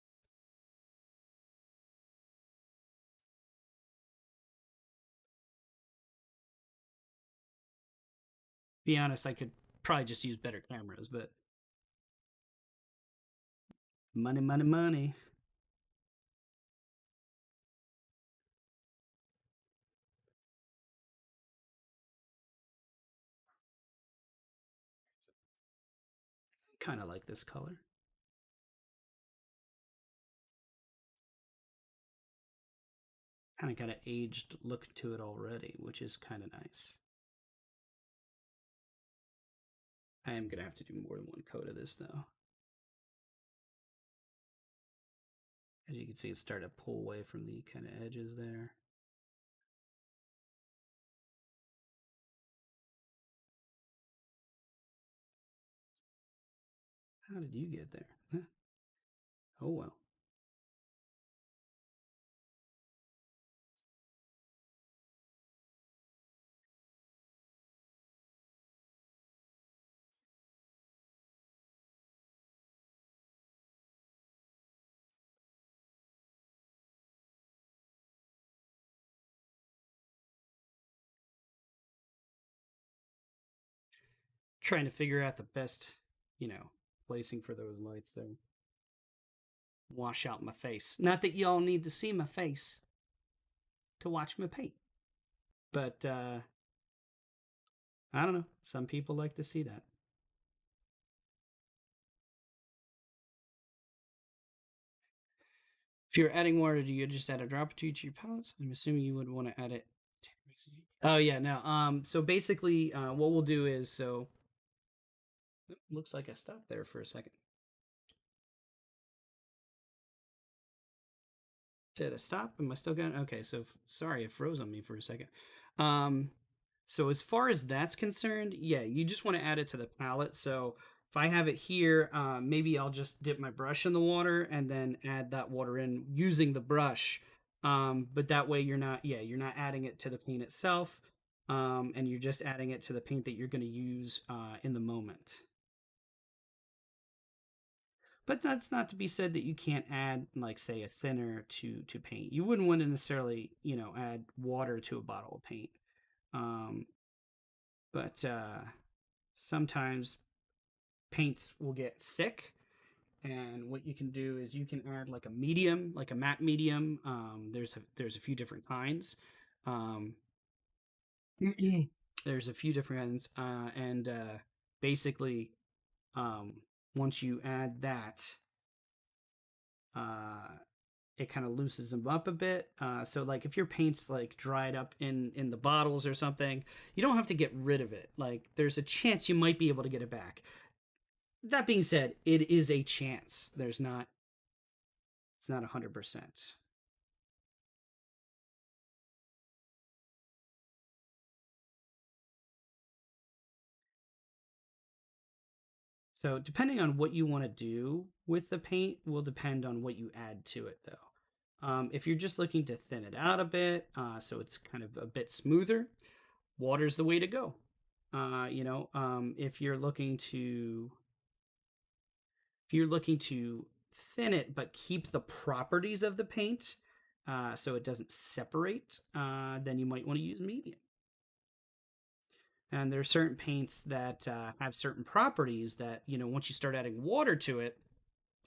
Be honest, I could probably just use better cameras, but money, money, money. Kind of like this color. Kind of got an aged look to it already, which is kind of nice. I am gonna have to do more than one coat of this though. As you can see, it's starting to pull away from the kind of edges there. How did you get there? Huh. Oh well. Trying to figure out the best, placing for those lights there. Wash out my face. Not that y'all need to see my face to watch me paint. But I don't know. Some people like to see that. If you're adding water, do you just add a drop or two to your palettes? I'm assuming you would want to add it. Oh yeah, no. So basically, what we'll do is looks like I stopped there for a second. Did I stop? Am I still going? Okay, so sorry, it froze on me for a second. So as far as that's concerned, yeah, you just want to add it to the palette. So if I have it here, maybe I'll just dip my brush in the water and then add that water in using the brush. But that way you're not adding it to the paint itself, and you're just adding it to the paint that you're going to use in the moment. But that's not to be said that you can't add, like, say, a thinner to paint. You wouldn't want to necessarily, add water to a bottle of paint. Um, but sometimes paints will get thick, and what you can do is you can add like a medium, like a matte medium. There's a few different kinds. Um, there's a few different kinds, and basically, um, once you add that, uh, it kind of loosens them up a bit. So like if your paint's like dried up in the bottles or something, you don't have to get rid of it. Like there's a chance you might be able to get it back. That being said, it is a chance. It's not 100%. So depending on what you want to do with the paint will depend on what you add to it though. If you're just looking to thin it out a bit, so it's kind of a bit smoother, water's the way to go. If you're looking to thin it but keep the properties of the paint, so it doesn't separate, then you might want to use medium. And there are certain paints that have certain properties that, once you start adding water to it,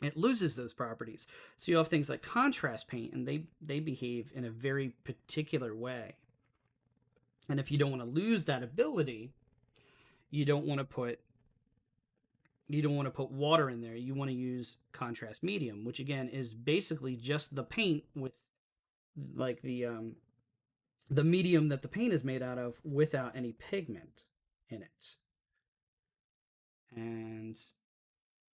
it loses those properties. So you have things like contrast paint, and they behave in a very particular way. And if you don't want to lose that ability, you don't want to put water in there. You want to use contrast medium, which again is basically just the paint with like the medium that the paint is made out of without any pigment in it. And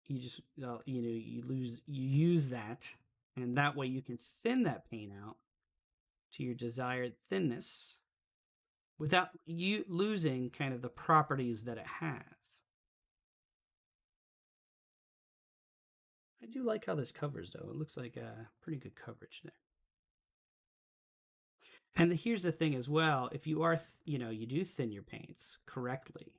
you just you use that, and that way you can thin that paint out to your desired thinness without you losing kind of the properties that it has. I do like how this covers though. It looks like a pretty good coverage there. And here's the thing as well, if you are you do thin your paints correctly,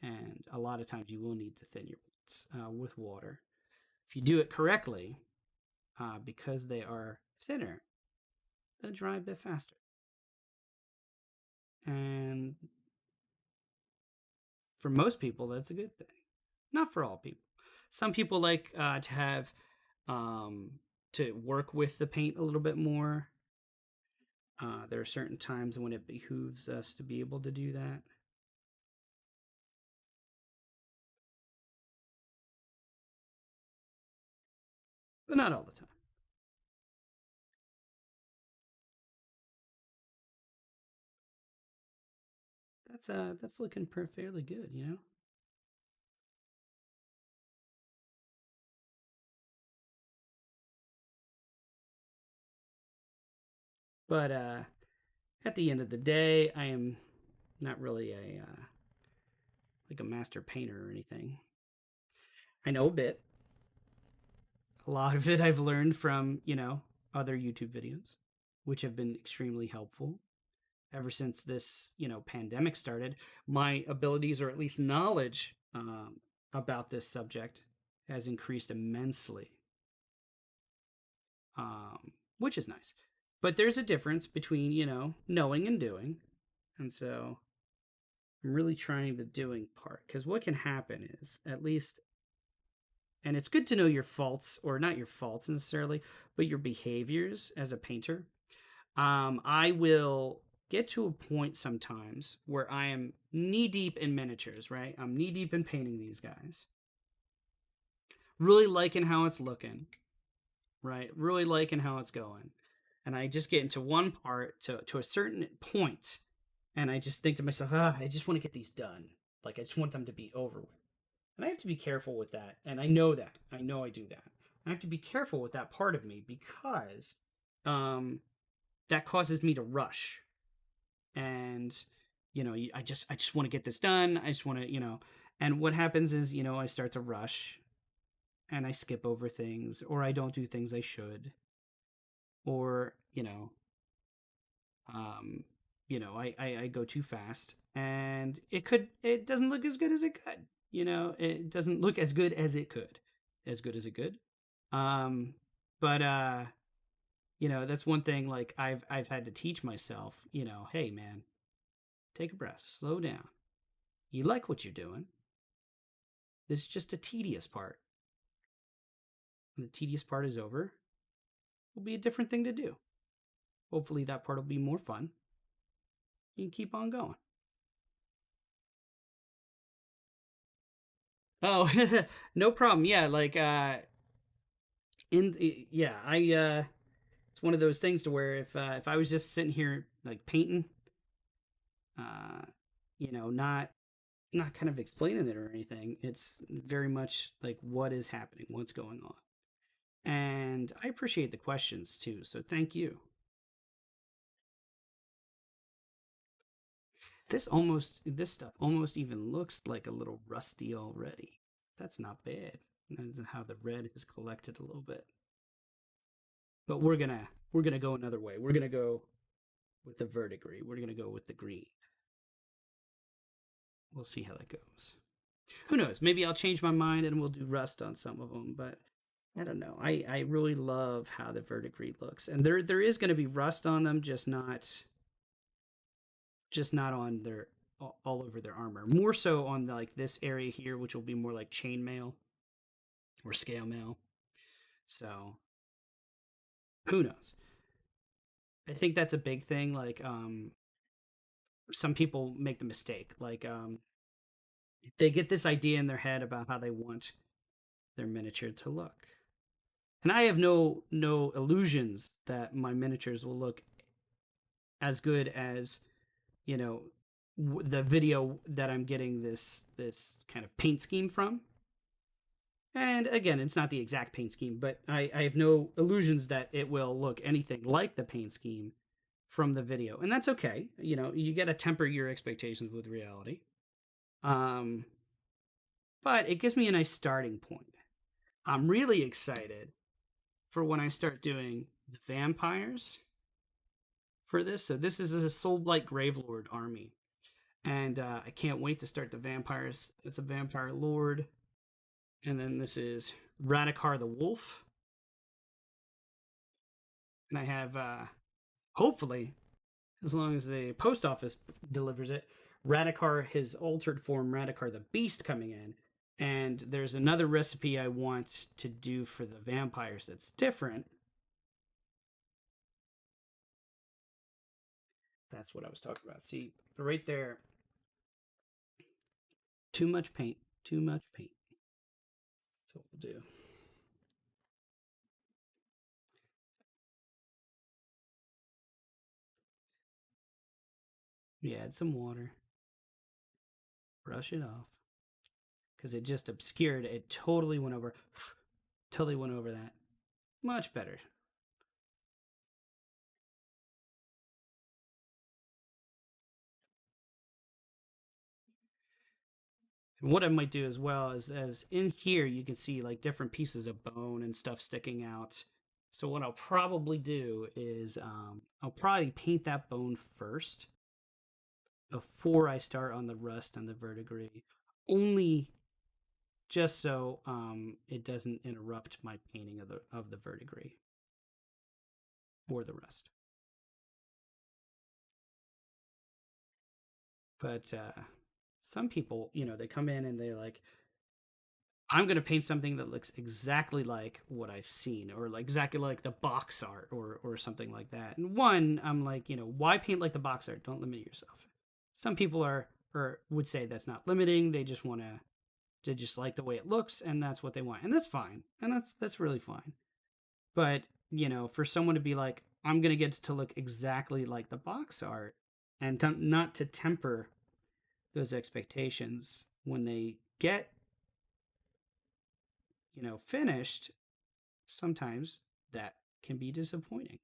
and a lot of times you will need to thin your paints with water. If you do it correctly, because they are thinner, they'll dry a bit faster. And for most people, that's a good thing. Not for all people. Some people like to have to work with the paint a little bit more. There are certain times when it behooves us to be able to do that. But not all the time. that's looking fairly good, you know. But at the end of the day, I am not really a like a master painter or anything. I know a bit. A lot of it I've learned from, other YouTube videos, which have been extremely helpful. Ever since this, pandemic started, my abilities or at least knowledge about this subject has increased immensely, which is nice. But there's a difference between, knowing and doing. And so I'm really trying the doing part because what can happen is, at least, and it's good to know your faults, or not your faults necessarily, but your behaviors as a painter. I will get to a point sometimes where I am knee deep in miniatures, right? I'm knee deep in painting these guys. Really liking how it's looking, right? Really liking how it's going. And I just get into one part to a certain point, and I just think to myself, I just want to get these done. Like, I just want them to be over with. And I have to be careful with that. And I know that. I know I do that. I have to be careful with that part of me because that causes me to rush. And, I just want to get this done. I just want to, and what happens is, I start to rush and I skip over things, or I don't do things I should, or, um, I go too fast, and it doesn't look as good as it could. It doesn't look as good as it could, as good as it could. Um, but that's one thing. Like I've had to teach myself. Hey man, take a breath, slow down. You like what you're doing. This is just a tedious part. When the tedious part is over, will be a different thing to do. Hopefully, that part will be more fun. You can keep on going. Oh, no problem. Yeah, like in yeah, I it's one of those things to where if I was just sitting here like painting, uh, not kind of explaining it or anything, it's very much like what is happening, what's going on, and I appreciate the questions too. So thank you. This stuff almost even looks like a little rusty already. That's not bad. That's how the red has collected a little bit. But we're gonna go another way. We're gonna go with the verdigris. We're gonna go with the green. We'll see how that goes. Who knows? Maybe I'll change my mind and we'll do rust on some of them. But I don't know. I really love how the verdigris looks, and there is going to be rust on them, just not on their all over their armor. More so on like this area here, which will be more like chainmail or scale mail. So who knows? I think that's a big thing. Like some people make the mistake. Like they get this idea in their head about how they want their miniature to look. And I have no illusions that my miniatures will look as good as, you know, the video that I'm getting this kind of paint scheme from. And again, it's not the exact paint scheme, but I have no illusions that it will look anything like the paint scheme from the video. And that's okay. You got to temper your expectations with reality. Um, but it gives me a nice starting point. I'm really excited for when I start doing the vampires for this. So this is a Soulblight Gravelord army. And I can't wait to start the vampires. It's a vampire lord. And then this is Radikar the Wolf. And I have, hopefully, as long as the post office delivers it, Radikar, his altered form, Radikar the Beast, coming in. And there's another recipe I want to do for the vampires that's different. That's what I was talking about. See, right there, too much paint, too much paint. That's what we'll do. Yeah, add some water. brush it off because it just obscured. It totally went over. Totally went over that. Much better. And what I might do as well is, as in here, you can see like different pieces of bone and stuff sticking out. So what I'll probably do is I'll probably paint that bone first before I start on the rust and the verdigris. Only just so it doesn't interrupt my painting of the verdigris or the rust. But some people, they come in and they're like, I'm going to paint something that looks exactly like what I've seen, or like exactly like the box art, or something like that. And one, I'm like, why paint like the box art? Don't limit yourself. Some people are, or would say that's not limiting. They just want to, they just like the way it looks, and that's what they want, and that's fine, and that's really fine. But for someone to be like, I'm going to get to look exactly like the box art, and not to temper those expectations when they get finished, sometimes that can be disappointing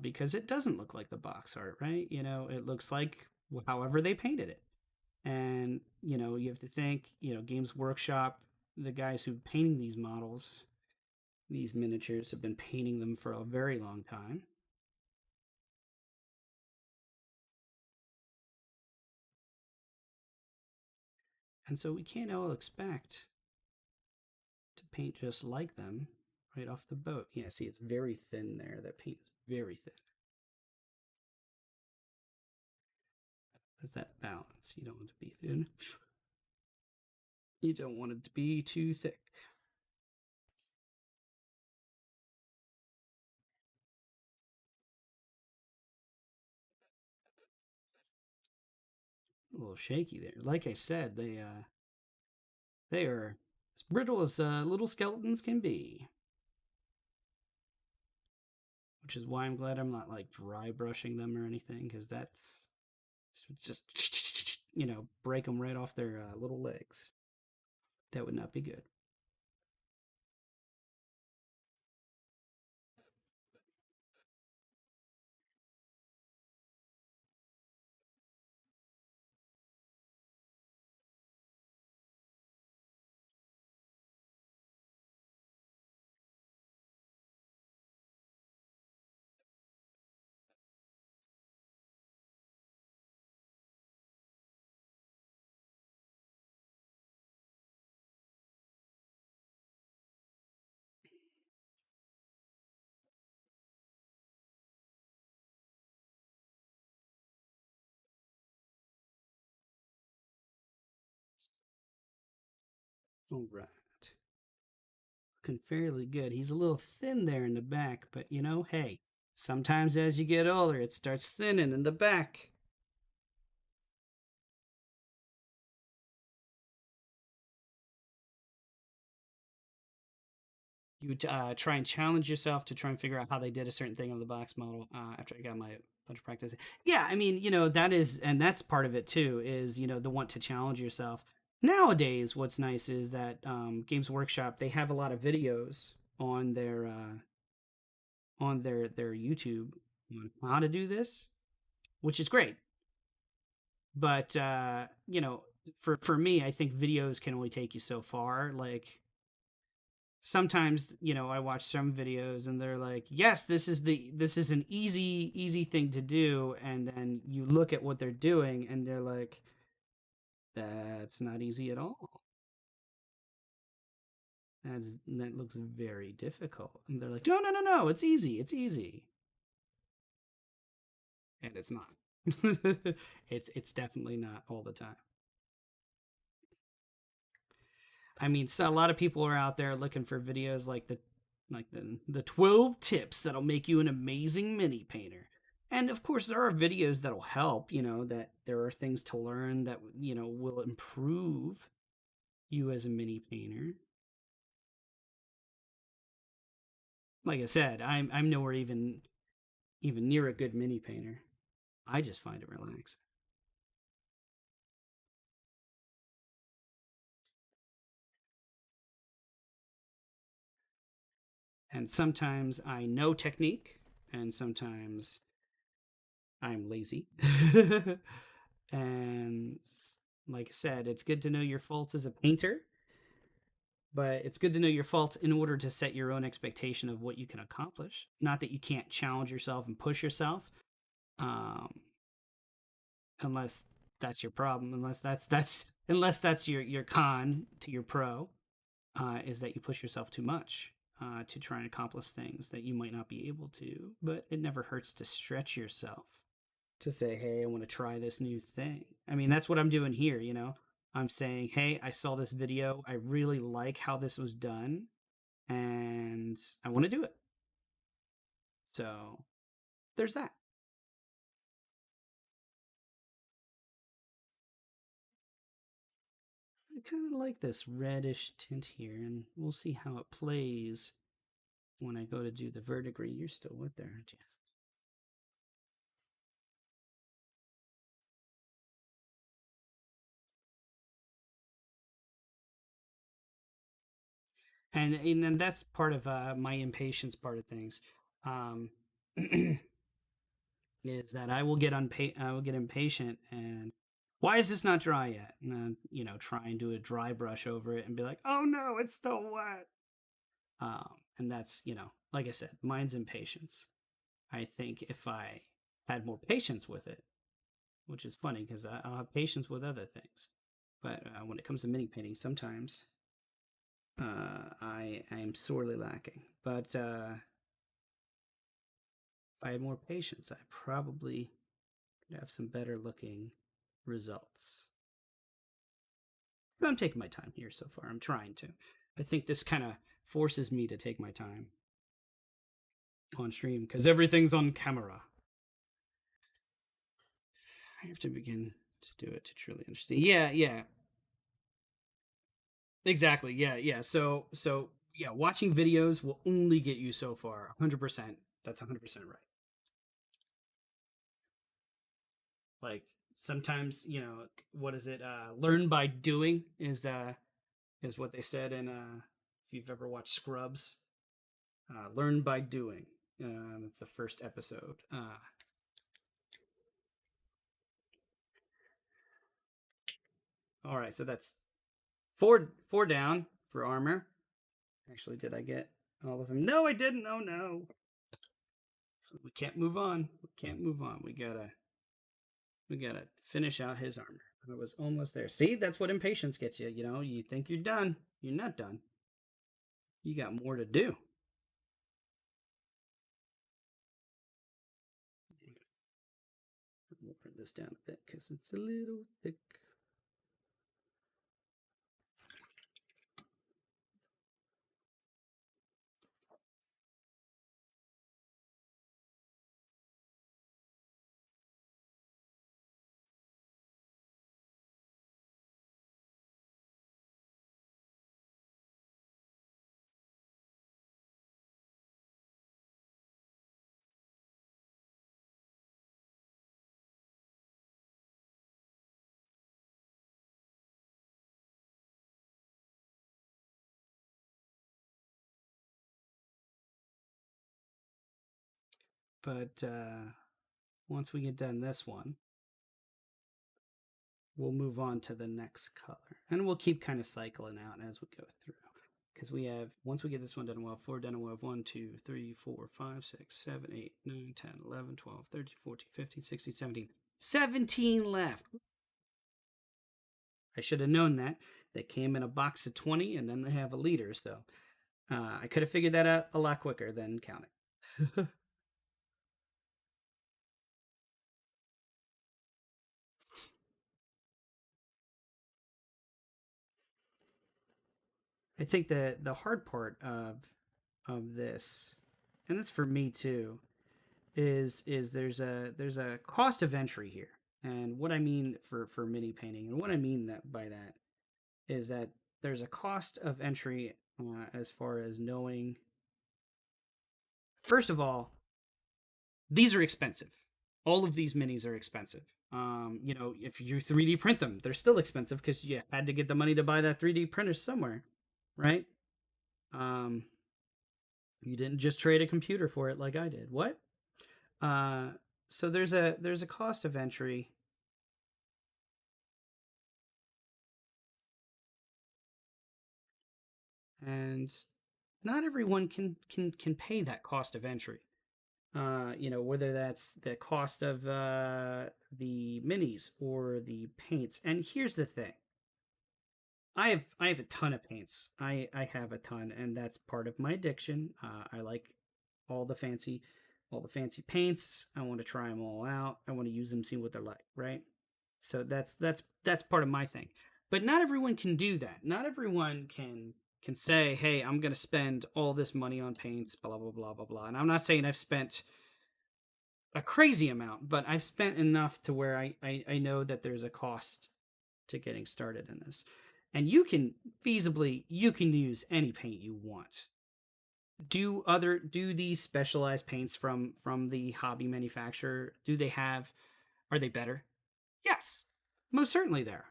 because it doesn't look like the box art, right? It looks like however they painted it. And, you have to think, Games Workshop, the guys who painting these models, these miniatures, have been painting them for a very long time. And so we can't all expect to paint just like them right off the boat. Yeah, see, it's very thin there. That paint is very thin. That's that balance. You don't want it to be thin. You don't want it to be too thick. A little shaky there. Like I said, they are as brittle as little skeletons can be. Which is why I'm glad I'm not like dry brushing them or anything, because that's just break them right off their little legs. That would not be good. All right. Looking fairly good. He's a little thin there in the back, but hey, sometimes as you get older, it starts thinning in the back. You try and challenge yourself to try and figure out how they did a certain thing on the box model after I got my bunch of practice. Yeah, I mean, that is, and that's part of it too, is, the want to challenge yourself. Nowadays, what's nice is that Games Workshop, they have a lot of videos on their YouTube on how to do this, which is great. But for me, I think videos can only take you so far. Like sometimes I watch some videos and they're like, yes, this is an easy thing to do, and then you look at what they're doing and they're like, that's not easy at all. That looks very difficult. And they're like, no, it's easy, and it's not. It's definitely not all the time. I mean, so a lot of people are out there looking for videos like the 12 tips that'll make you an amazing mini painter. And of course, there are videos that'll help, that there are things to learn that, will improve you as a mini painter. Like I said, I'm nowhere even near a good mini painter. I just find it relaxing. And sometimes I know technique, and sometimes I'm lazy. And like I said, it's good to know your faults as a painter, but it's good to know your faults in order to set your own expectation of what you can accomplish. Not that you can't challenge yourself and push yourself, um, unless that's your problem. Unless that's your con to your pro, is that you push yourself too much to try and accomplish things that you might not be able to. But it never hurts to stretch yourself to say, hey, I want to try this new thing. I mean, that's what I'm doing here, you know? I'm saying, hey, I saw this video. I really like how this was done, and I want to do it. So there's that. I kind of like this reddish tint here, and we'll see how it plays when I go to do the verdigris. You're still with there, aren't you? And that's part of my impatience part of things. Um, is that I will get impatient and why is this not dry yet? And then, try and do a dry brush over it and be like, oh no, it's still wet. And that's, like I said, mine's impatience. I think if I had more patience with it, which is funny because I'll have patience with other things, but when it comes to mini painting, sometimes I am sorely lacking. But if I had more patience, I probably could have some better looking results. But I'm taking my time here so far. I'm trying to. I think this kind of forces me to take my time on stream because everything's on camera. I have to begin to do it to truly understand. Yeah, yeah. Exactly. Yeah, yeah. So yeah, watching videos will only get you so far. 100%. That's 100% right. Like sometimes, what is it? Learn by doing is what they said in if you've ever watched Scrubs. Learn by doing. That's the first episode. All right, so that's four down for armor. Actually, did I get all of them? No, I didn't. Oh no. So we can't move on. We can't move on. We gotta finish out his armor. I was almost there. See, that's what impatience gets you. You think you're done. You're not done. You got more to do. We'll print this down a bit because it's a little thick. But once we get done this one, we'll move on to the next color. And we'll keep kind of cycling out as we go through. Because once we get this one done, we'll have 4 done, and we'll have 1, 2, 3, 4, 5, 6, 7, 8, 9, 10, 11, 12, 13, 14, 15, 16, 17. 17 left. I should have known that. They came in a box of 20, and then they have a liter. So I could have figured that out a lot quicker than counting. I think the hard part of this, and it's for me too, is there's a cost of entry here. And what I mean for mini painting, and what I mean that by that is that there's a cost of entry as far as knowing. First of all, these are expensive. All of these minis are expensive. If you 3D print them, they're still expensive because you had to get the money to buy that 3D printer somewhere, right? Um, You didn't just trade a computer for it like I did. What? Uh, so there's a cost of entry, and not everyone can pay that cost of entry. Whether that's the cost of the minis or the paints. And here's the thing: I have a ton of paints. I have a ton, and that's part of my addiction. I like all the fancy all the fancy paints. I want to try them all out. I want to use them, see what they're like, right? So that's part of my thing. But not everyone can do that. Not everyone can say, "Hey, I'm going to spend all this money on paints, blah blah blah blah blah." And I'm not saying I've spent a crazy amount, but I've spent enough to where I know that there's a cost to getting started in this. And you can use any paint you want. Do these specialized paints from the hobby manufacturer, do they have are they better? Yes. Most certainly they are.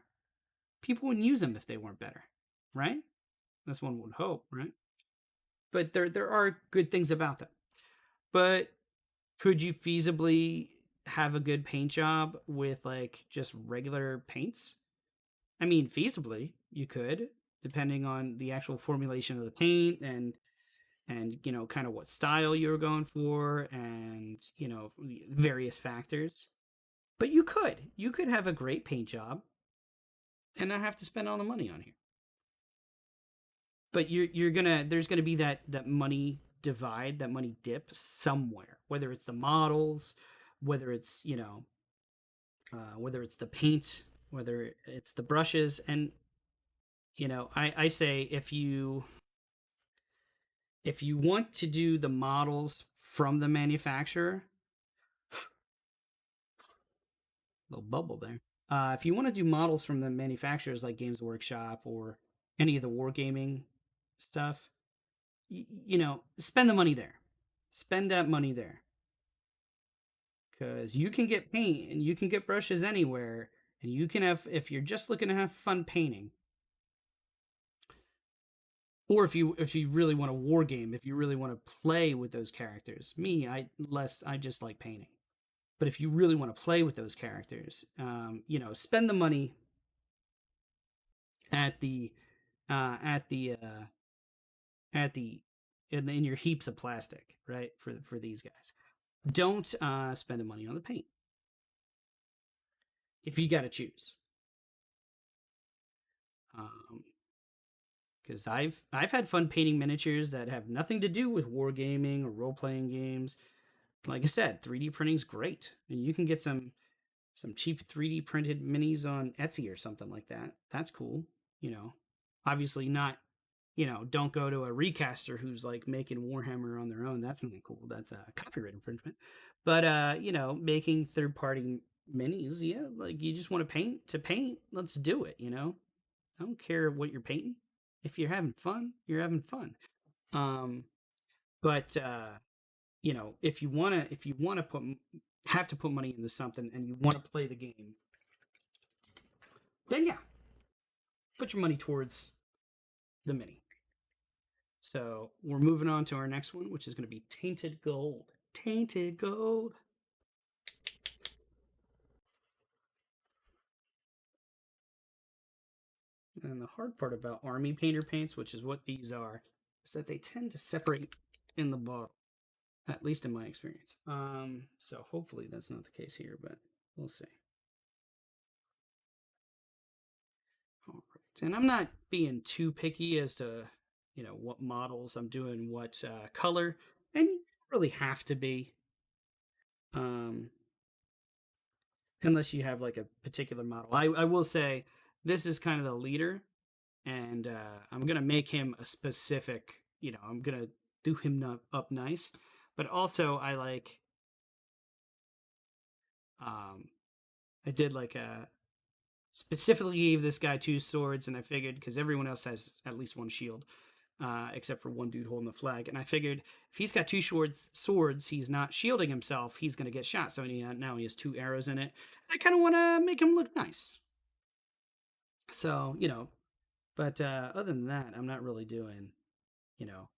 People wouldn't use them if they weren't better, right? That's one would hope, right? But there are good things about them. But could you feasibly have a good paint job with like just regular paints? I mean, feasibly, you could, depending on the actual formulation of the paint and kind of what style you were going for and various factors. But you could have a great paint job and not have to spend all the money on here. But you're gonna there's gonna be that money divide, that money dip somewhere, whether it's the models, whether it's whether it's the paint, whether it's the brushes. And I say if you want to do the models from the manufacturer, little bubble there. If you want to do models from the manufacturers like Games Workshop or any of the wargaming stuff, spend the money there. Spend that money there because you can get paint and you can get brushes anywhere, and you can have if you're just looking to have fun painting, or if you really want to war game, if you really want to play with those characters. I just like painting. But if you really want to play with those characters, spend the money at the at the at the in your heaps of plastic, right? For these guys, don't spend the money on the paint if you got to choose. Because I've had fun painting miniatures that have nothing to do with wargaming or role playing games. Like I said, 3D printing's great, and you can get some cheap 3D printed minis on Etsy or something like that. That's cool. You know, obviously not. Don't go to a recaster who's like making Warhammer on their own. That's not cool. That's a copyright infringement. But making third party minis, yeah, like you just want to paint. Let's do it. I don't care what you're painting. If you're having fun, you're having fun. Um, but if you wanna have to put money into something and you want to play the game, then yeah, put your money towards the mini. So we're moving on to our next one, which is going to be Tainted Gold. Tainted Gold. And the hard part about army painter paints, which is what these are, is that they tend to separate in the bottle. At least in my experience. So hopefully that's not the case here, but we'll see. All right. And I'm not being too picky as to, what models I'm doing, what color, and you don't really have to be, um, unless you have like a particular model. I will say this is kind of the leader, and I'm gonna make him a specific. I'm gonna do him up nice, but also I like. Um, I did like a specifically gave this guy two swords, and I figured because everyone else has at least one shield, except for one dude holding the flag, and I figured if he's got two swords, he's not shielding himself. He's gonna get shot. So now he has two arrows in it. I kind of want to make him look nice. So but other than that, I'm not really doing, you know,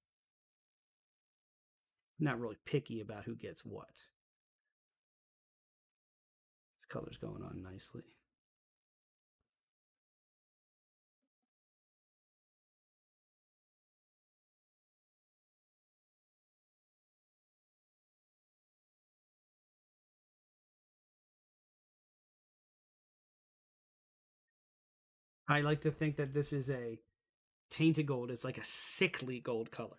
Not really picky about who gets what. This color's going on nicely. I like to think that this is a tainted gold. It's like a sickly gold color.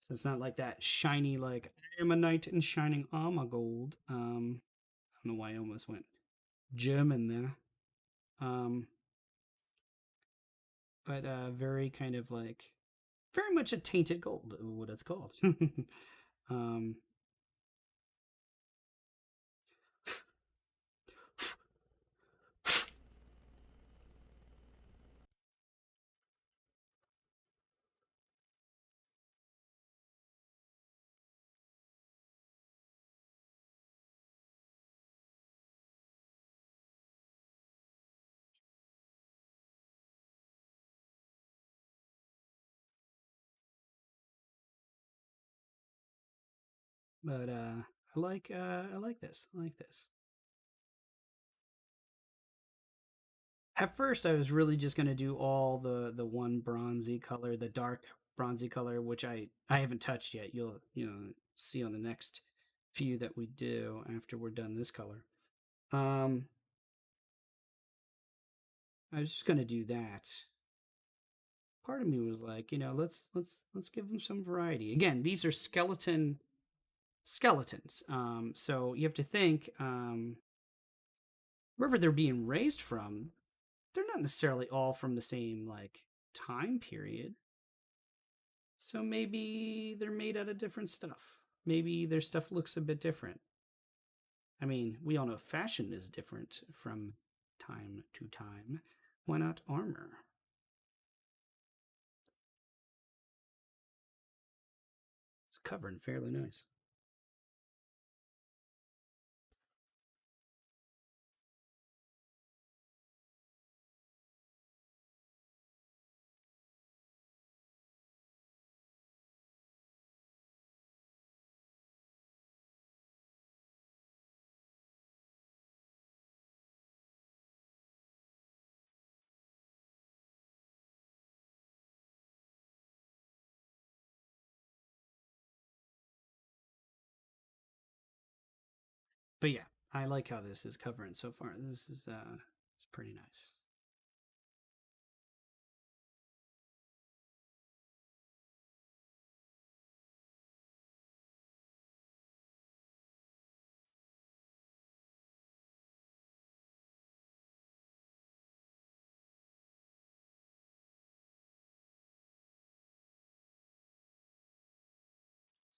So it's not like that shiny, like I am a knight in shining armor gold. I don't know why I almost went German there. Um, but very kind of like very much a tainted gold, what it's called. um, but I like this. I like this. At first, I was really just gonna do all the one bronzy color, the dark bronzy color, which I haven't touched yet. You'll see on the next few that we do after we're done this color. Um, I was just gonna do that. Part of me was like, let's give them some variety. Again, these are skeletons. So you have to think, wherever they're being raised from, they're not necessarily all from the same like time period. So maybe they're made out of different stuff. Maybe their stuff looks a bit different. I mean, we all know fashion is different from time to time. Why not armor? It's covering fairly nice. But yeah, I like how this is covering so far. This is it's pretty nice.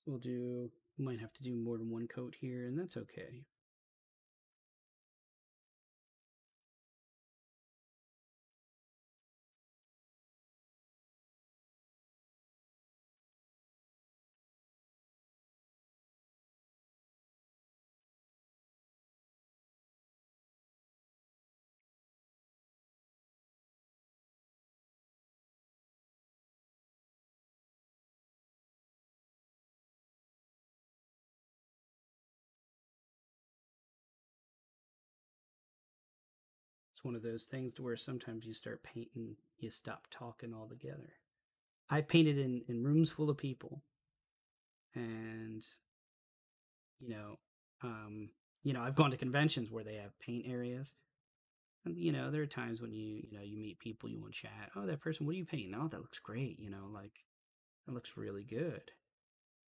So might have to do more than one coat here, and that's okay. It's one of those things to where sometimes you start painting, you stop talking altogether. I've painted in rooms full of people, and you know, um, I've gone to conventions where they have paint areas, and there are times when you meet people, you want to chat. Oh, that person, what are you painting? Oh, that looks great. Like that looks really good.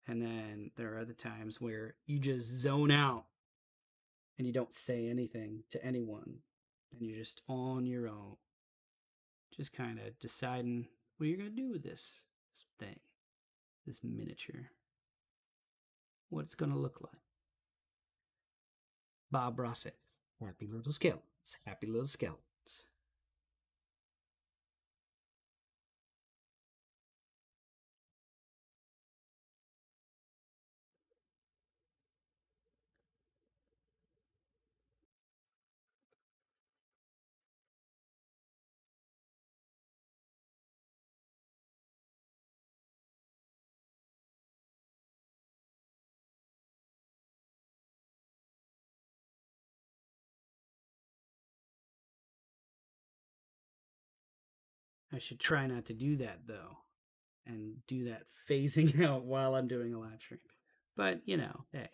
And then there are other times where you just zone out and you don't say anything to anyone, and you're just on your own, just kind of deciding what you're gonna do with this thing, this miniature, what it's gonna look like. Bob Ross said, "Happy little skeletons, happy little skeletons." I should try not to do that though, and do that phasing out while I'm doing a live stream. But hey, I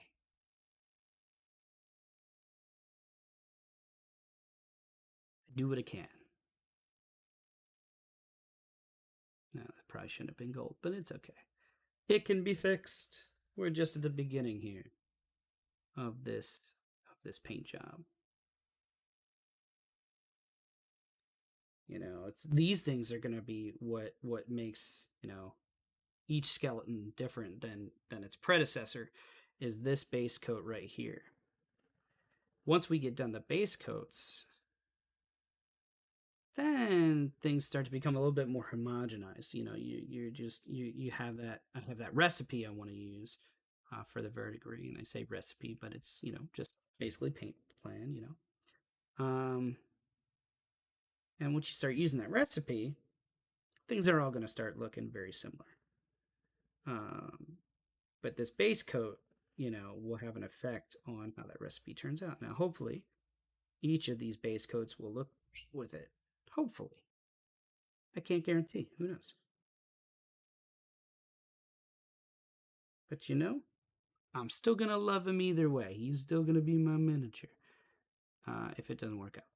do what I can. No, that probably shouldn't have been gold, but it's okay. It can be fixed. We're just at the beginning here of this paint job. It's these things are going to be what makes each skeleton different than its predecessor. Is this base coat right here? Once we get done the base coats, then things start to become a little bit more homogenized. You have that. I have that recipe I want to use for the verdigris, and I say recipe, but it's just basically paint plan. And once you start using that recipe, things are all going to start looking very similar. But this base coat, will have an effect on how that recipe turns out. Now, hopefully, each of these base coats will look with it. Hopefully. I can't guarantee. Who knows? But I'm still going to love him either way. He's still going to be my miniature if it doesn't work out.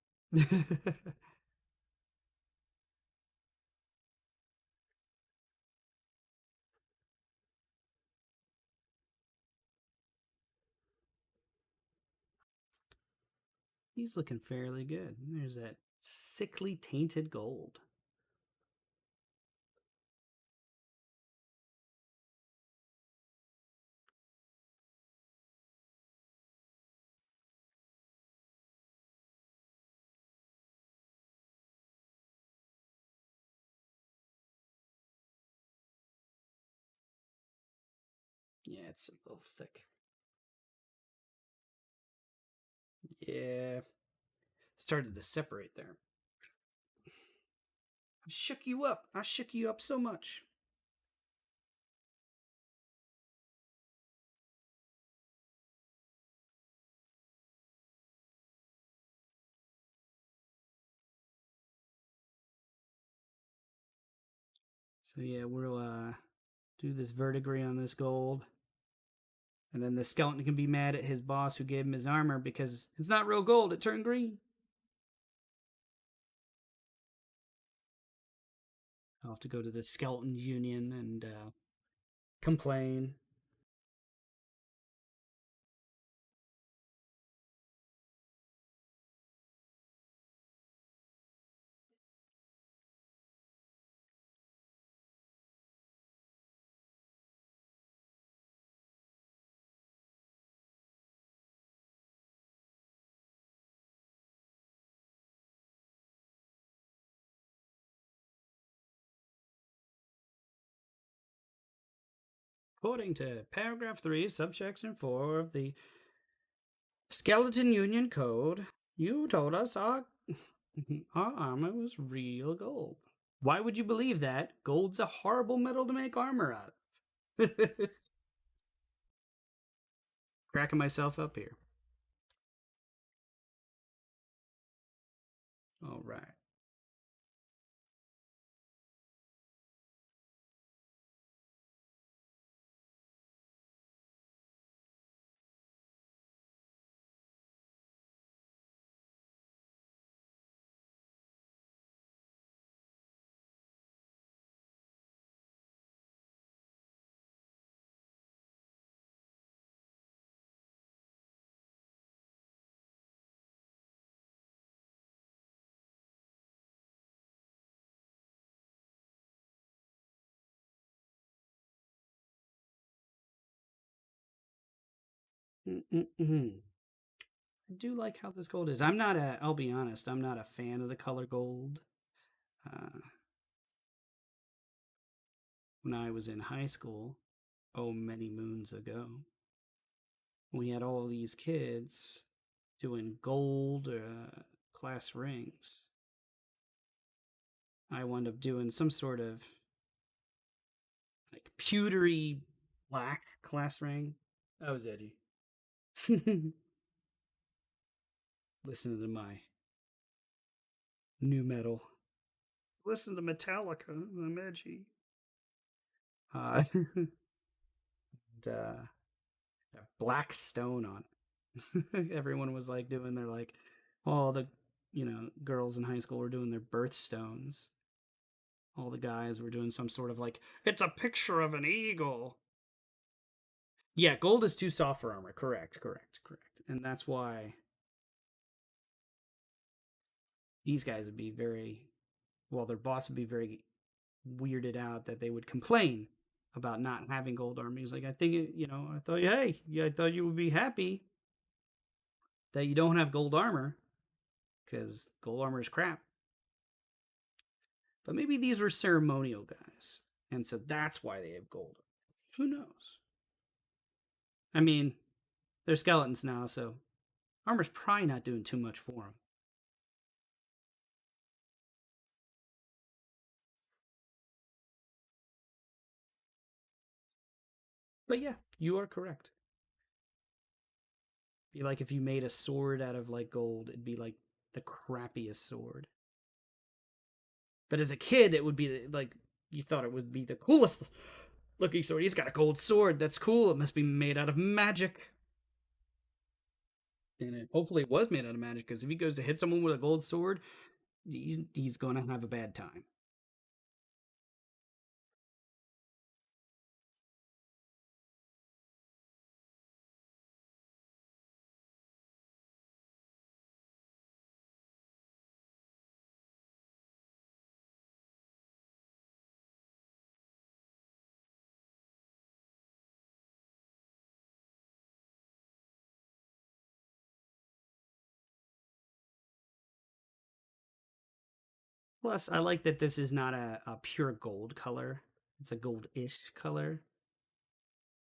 He's looking fairly good. There's that sickly tainted gold. Yeah, it's a little thick. Yeah. Started to separate there. I shook you up. I shook you up so much. So yeah, we'll do this verdigris on this gold. And then the skeleton can be mad at his boss who gave him his armor because it's not real gold, it turned green. I'll have to go to the skeleton union and complain. According to paragraph 3, subsection 4 of the Skeleton Union Code, you told us our armor was real gold. Why would you believe that? Gold's a horrible metal to make armor out of. Cracking myself up here. All right. Mm-mm-mm. I do like how this gold is. I'll be honest, I'm not a fan of the color gold. Uh, when I was in high school, oh, many moons ago, we had all these kids doing gold class rings. I wound up doing some sort of like pewtery black class ring. That was edgy. Listen to my new metal. Listen to Metallica. I'm edgy. And, black stone on it. Everyone was like doing their like all the girls in high school were doing their birthstones. All the guys were doing some sort of like it's a picture of an eagle. Yeah, gold is too soft for armor. Correct, correct, correct. And that's why these guys would be very well, their boss would be very weirded out that they would complain about not having gold armor. He's like, I think I thought, hey, yeah, I thought you would be happy that you don't have gold armor because gold armor is crap. But maybe these were ceremonial guys, and so that's why they have gold. Who knows? I mean, they're skeletons now, so armor's probably not doing too much for them. But yeah, you are correct. Be like if you made a sword out of like gold, it'd be like the crappiest sword. But as a kid, it would be like you thought it would be the coolest looking sword. He's got a gold sword. That's cool. It must be made out of magic. And it hopefully was made out of magic because if he goes to hit someone with a gold sword, he's gonna have a bad time. Plus, I like that this is not a pure gold color. It's a gold-ish color.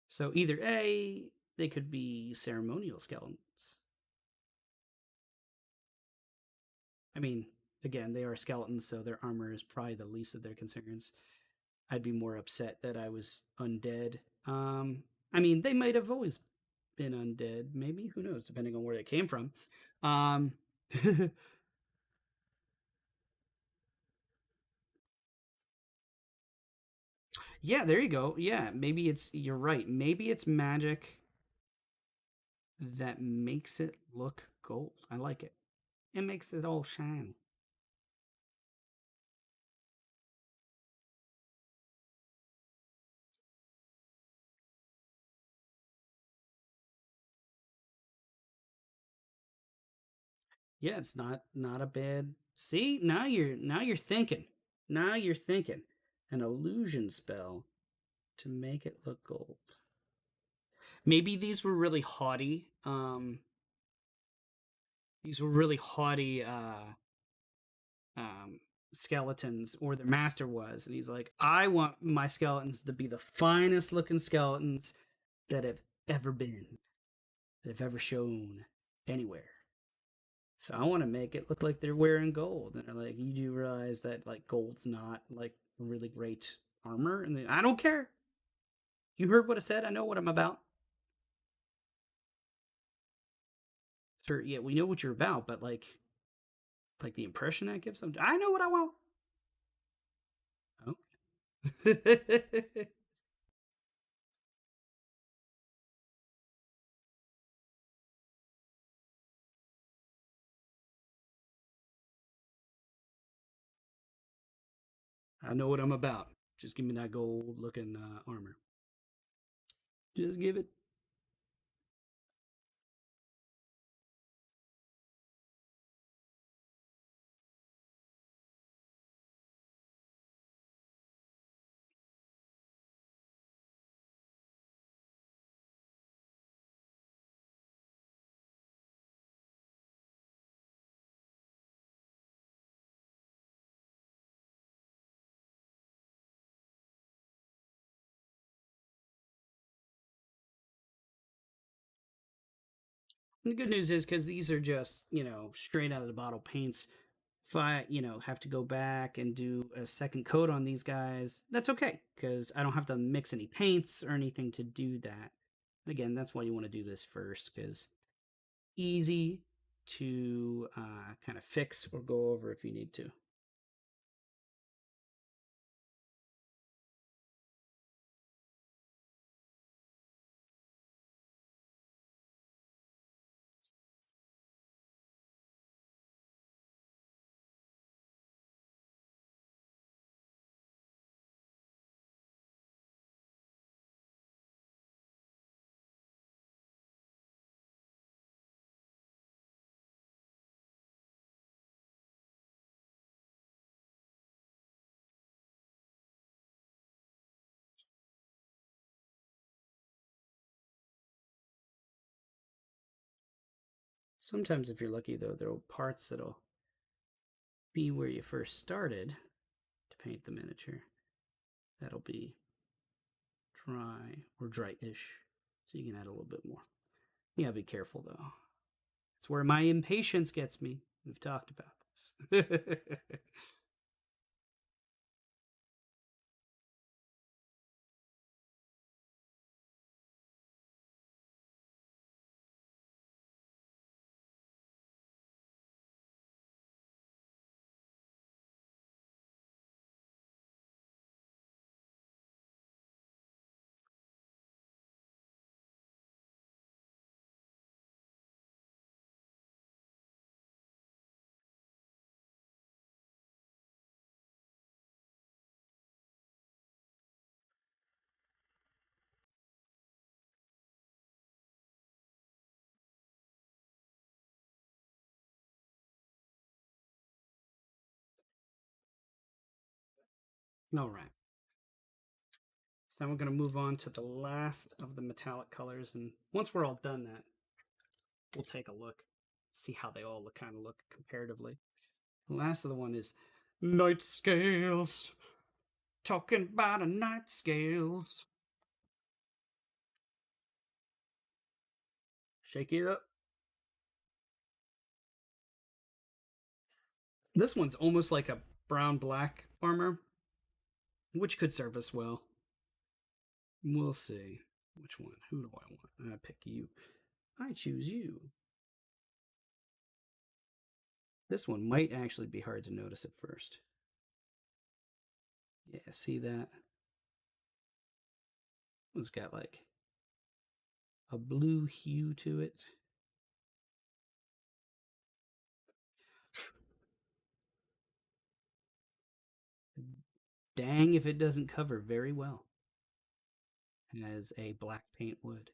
So either A, they could be ceremonial skeletons. I mean, again, they are skeletons, so their armor is probably the least of their concerns. I'd be more upset that I was undead. I mean, they might have always been undead, maybe. Who knows, depending on where they came from. Um, yeah, there you go. Yeah, maybe you're right. Maybe it's magic that makes it look gold. I like it. It makes it all shiny. Yeah, it's not a bad. See, now you're thinking. Now you're thinking. An illusion spell to make it look gold. Maybe these were really haughty. These were really haughty um skeletons, or their master was, and he's like, I want my skeletons to be the finest looking skeletons that have ever been, that have ever shown anywhere. So I want to make it look like they're wearing gold. And they're like, you do realize that like gold's not like really great armor? And I don't care. You heard what I said. I know what I'm about. Sir, yeah, we know what you're about, but like the impression that gives them, I know what I want. Oh. I know what I'm about. Just give me that gold looking armor. Just give it. And the good news is because these are just, straight out of the bottle paints. If I, have to go back and do a second coat on these guys, that's okay because I don't have to mix any paints or anything to do that. Again, that's why you want to do this first because easy to kind of fix or go over if you need to. Sometimes if you're lucky though, there are parts that'll be where you first started to paint the miniature. That'll be dry or dry-ish, so you can add a little bit more. You gotta be careful though. It's where my impatience gets me. We've talked about this. All right. So now we're going to move on to the last of the metallic colors. And once we're all done that, we'll take a look, see how they all kind of look comparatively. The last of the one is night scales. Talking about a night scales. Shake it up. This one's almost like a brown black armor, which could serve us well. We'll see. Which one? Who do I want? I pick you. I choose you. This one might actually be hard to notice at first. Yeah, see that? It's got like a blue hue to it. Dang if it doesn't cover very well as a black paint would.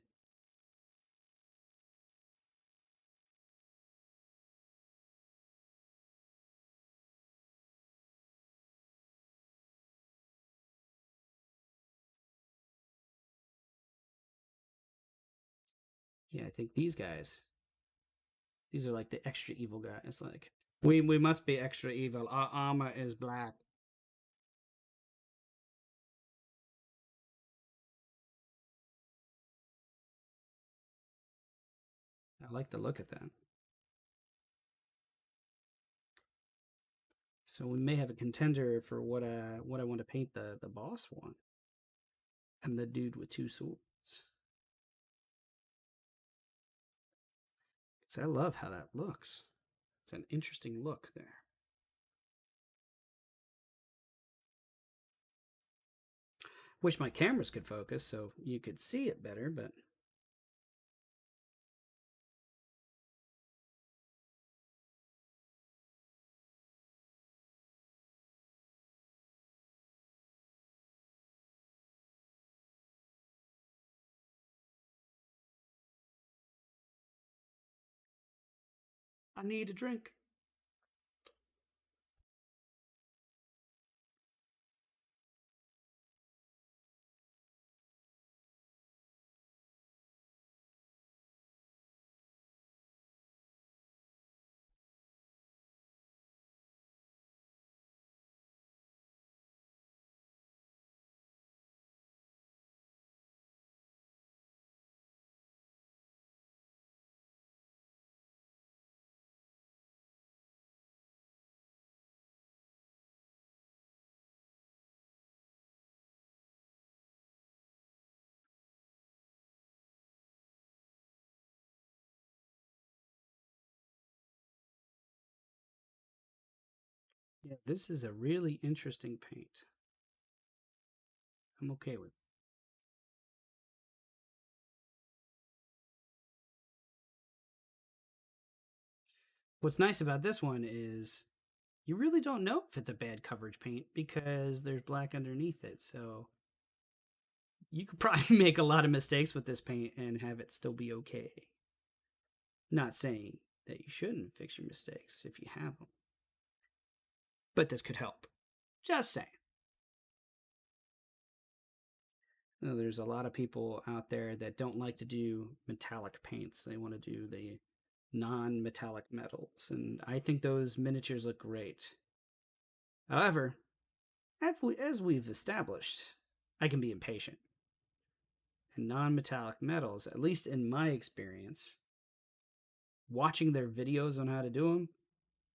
Yeah, I think these guys, these are like the extra evil guys. It's like, we must be extra evil. Our armor is black. I like the look at that. So we may have a contender for what I want to paint the boss one. And the dude with two swords. Because I love how that looks. It's an interesting look there. Wish my cameras could focus so you could see it better, but I need a drink. Yeah, this is a really interesting paint. I'm okay with it. What's nice about this one is you really don't know if it's a bad coverage paint because there's black underneath it. So you could probably make a lot of mistakes with this paint and have it still be okay. Not saying that you shouldn't fix your mistakes if you have them, but this could help. Just saying. There's a lot of people out there that don't like to do metallic paints. They want to do non-metallic metals, and I think those miniatures look great. However, as we've established, I can be impatient. And non-metallic metals, at least in my experience, watching their videos on how to do them,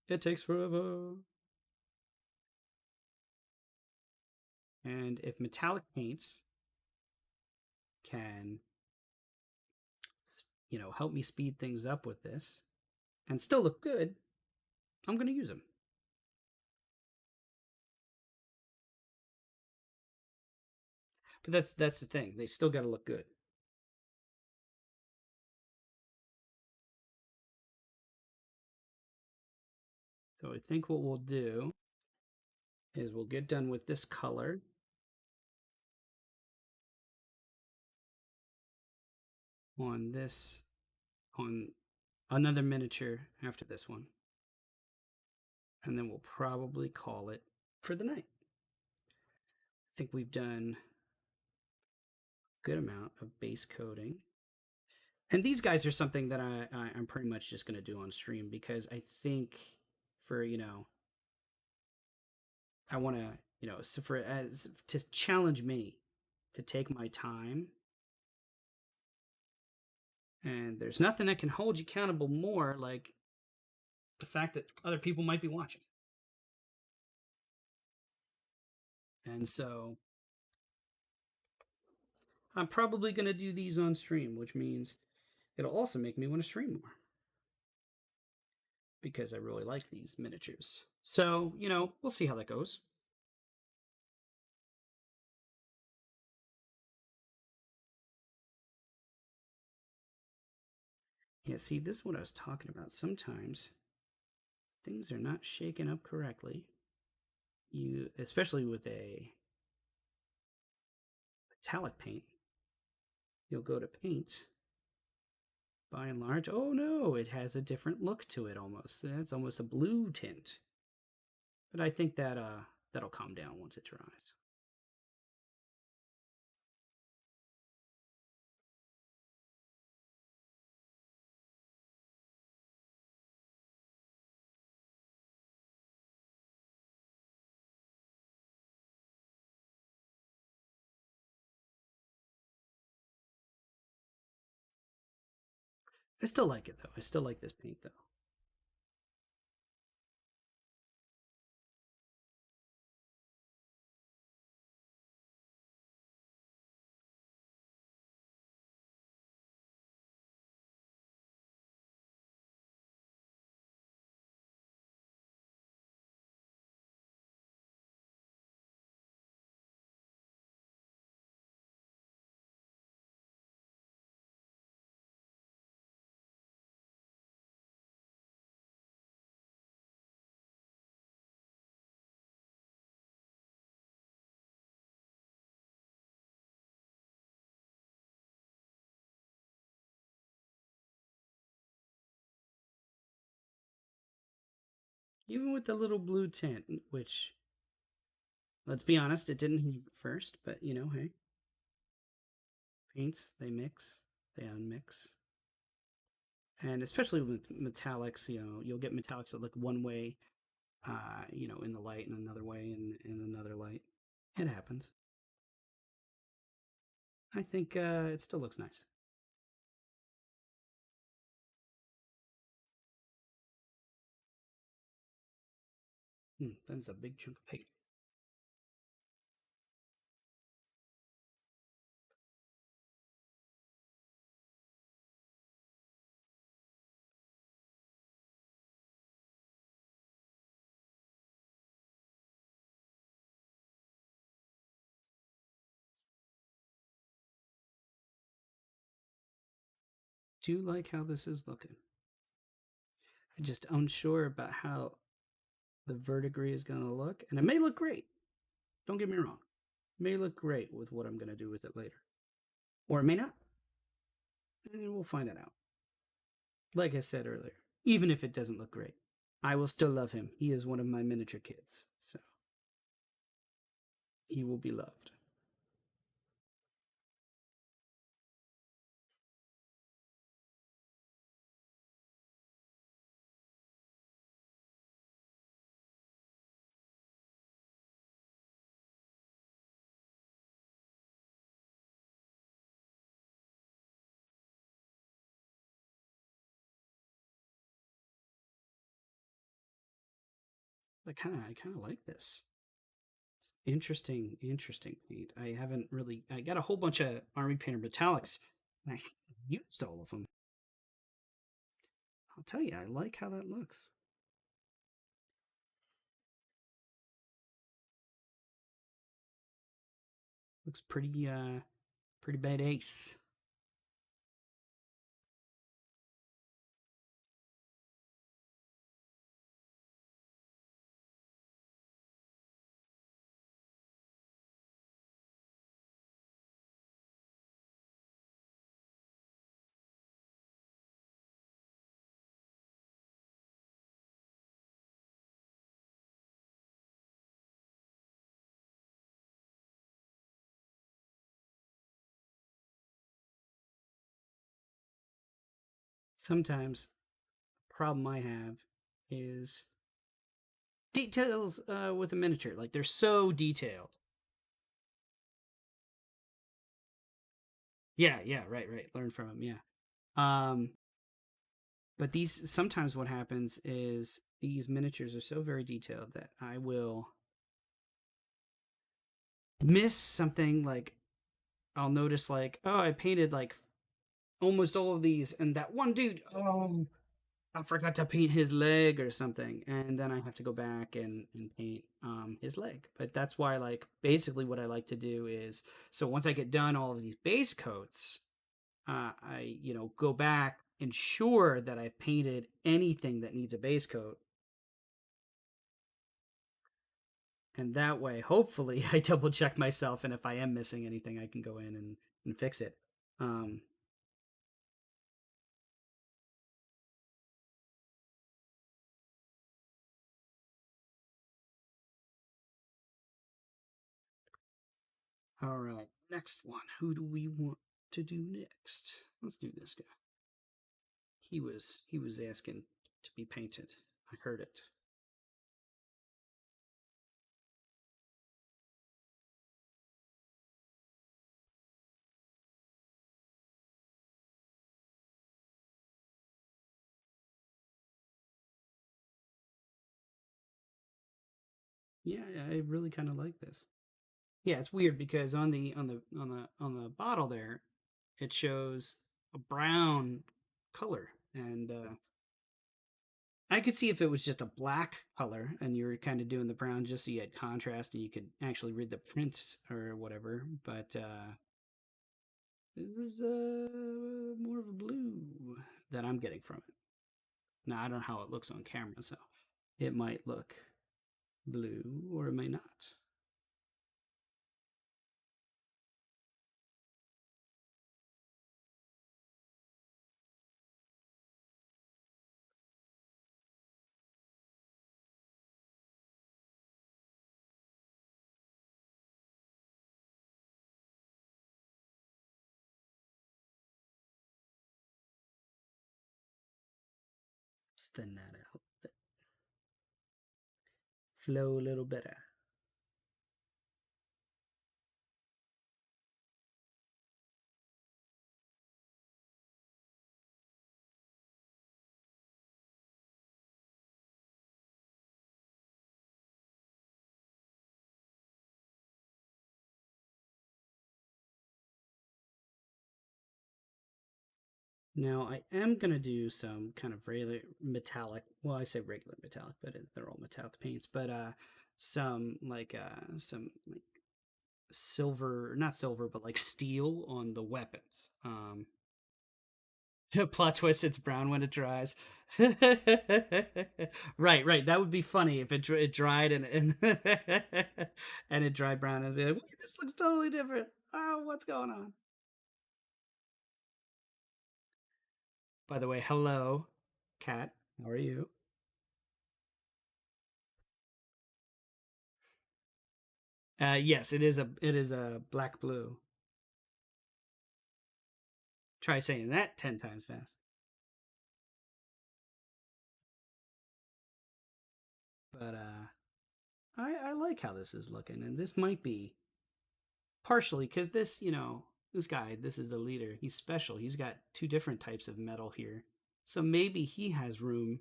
it takes forever. And if metallic paints can, help me speed things up with this and still look good, I'm going to use them. But that's the thing. They still got to look good. So I think what we'll do is we'll get done with this color. On another miniature after this one. And then we'll probably call it for the night. I think we've done a good amount of base coating. And these guys are something that I'm pretty much just going to do on stream because I think for, I want to, so for as to challenge me to take my time. And there's nothing that can hold you accountable more like the fact that other people might be watching. And so I'm probably going to do these on stream, which means it'll also make me want to stream more because I really like these miniatures. So, we'll see how that goes. Yeah, see, this is what I was talking about. Sometimes things are not shaken up correctly. Especially with a metallic paint, you'll go to paint. By and large, oh no, it has a different look to it almost. It's almost a blue tint. But I think that that'll calm down once it dries. I still like it though. I still like this paint though. Even with the little blue tint, which, let's be honest, it didn't heat first, but hey, paints, they mix, they unmix. And especially with metallics, you'll get metallics that look one way, in the light and another way in another light. It happens. I think it still looks nice. That's a big chunk of paint. Do you like how this is looking? I'm just unsure about how the verdigris is going to look, and it may look great. Don't get me wrong. It may look great with what I'm going to do with it later. Or it may not. And we'll find it out. Like I said earlier, even if it doesn't look great, I will still love him. He is one of my miniature kids, so he will be loved. I kind of like this. Interesting paint. I haven't really. I got a whole bunch of Army Painter metallics, and I used all of them. I'll tell you, I like how that looks. Looks pretty badass. Sometimes the problem I have is details with a miniature. Like they're so detailed. Yeah, right. Learn from them. Yeah. Um, but these sometimes what happens is these miniatures are so very detailed that I will miss something. Like I'll notice like, oh, I painted like almost all of these, and that one dude, oh, I forgot to paint his leg or something, and then I have to go back and paint his leg. But that's why, like, basically, what I like to do is, so once I get done all of these base coats, I go back, ensure that I've painted anything that needs a base coat, and that way, hopefully, I double check myself, and if I am missing anything, I can go in and fix it. Um, all right, next one. Who do we want to do next? Let's do this guy. He was asking to be painted. I heard it. Yeah, I really kind of like this. Yeah, it's weird because on the bottle there, it shows a brown color, and I could see if it was just a black color and you were kind of doing the brown just so you had contrast and you could actually read the print or whatever. But this is more of a blue that I'm getting from it. Now I don't know how it looks on camera, so it might look blue or it may not. Let's thin that out. Flow a little better. Now I am gonna do some kind of regular metallic. Well, I say regular metallic, but they're all metallic paints. But some like silver, not silver, but like steel on the weapons. Plot twist: it's brown when it dries. Right. That would be funny if it dried and and it dried brown and be like, wait, this looks totally different. Oh, what's going on? By the way, hello, Kat. How are you? Yes, it is a black blue. Try saying that 10 times fast. But I like how this is looking, and this might be partially because this guy, this is the leader. He's special. He's got two different types of metal here, so maybe he has room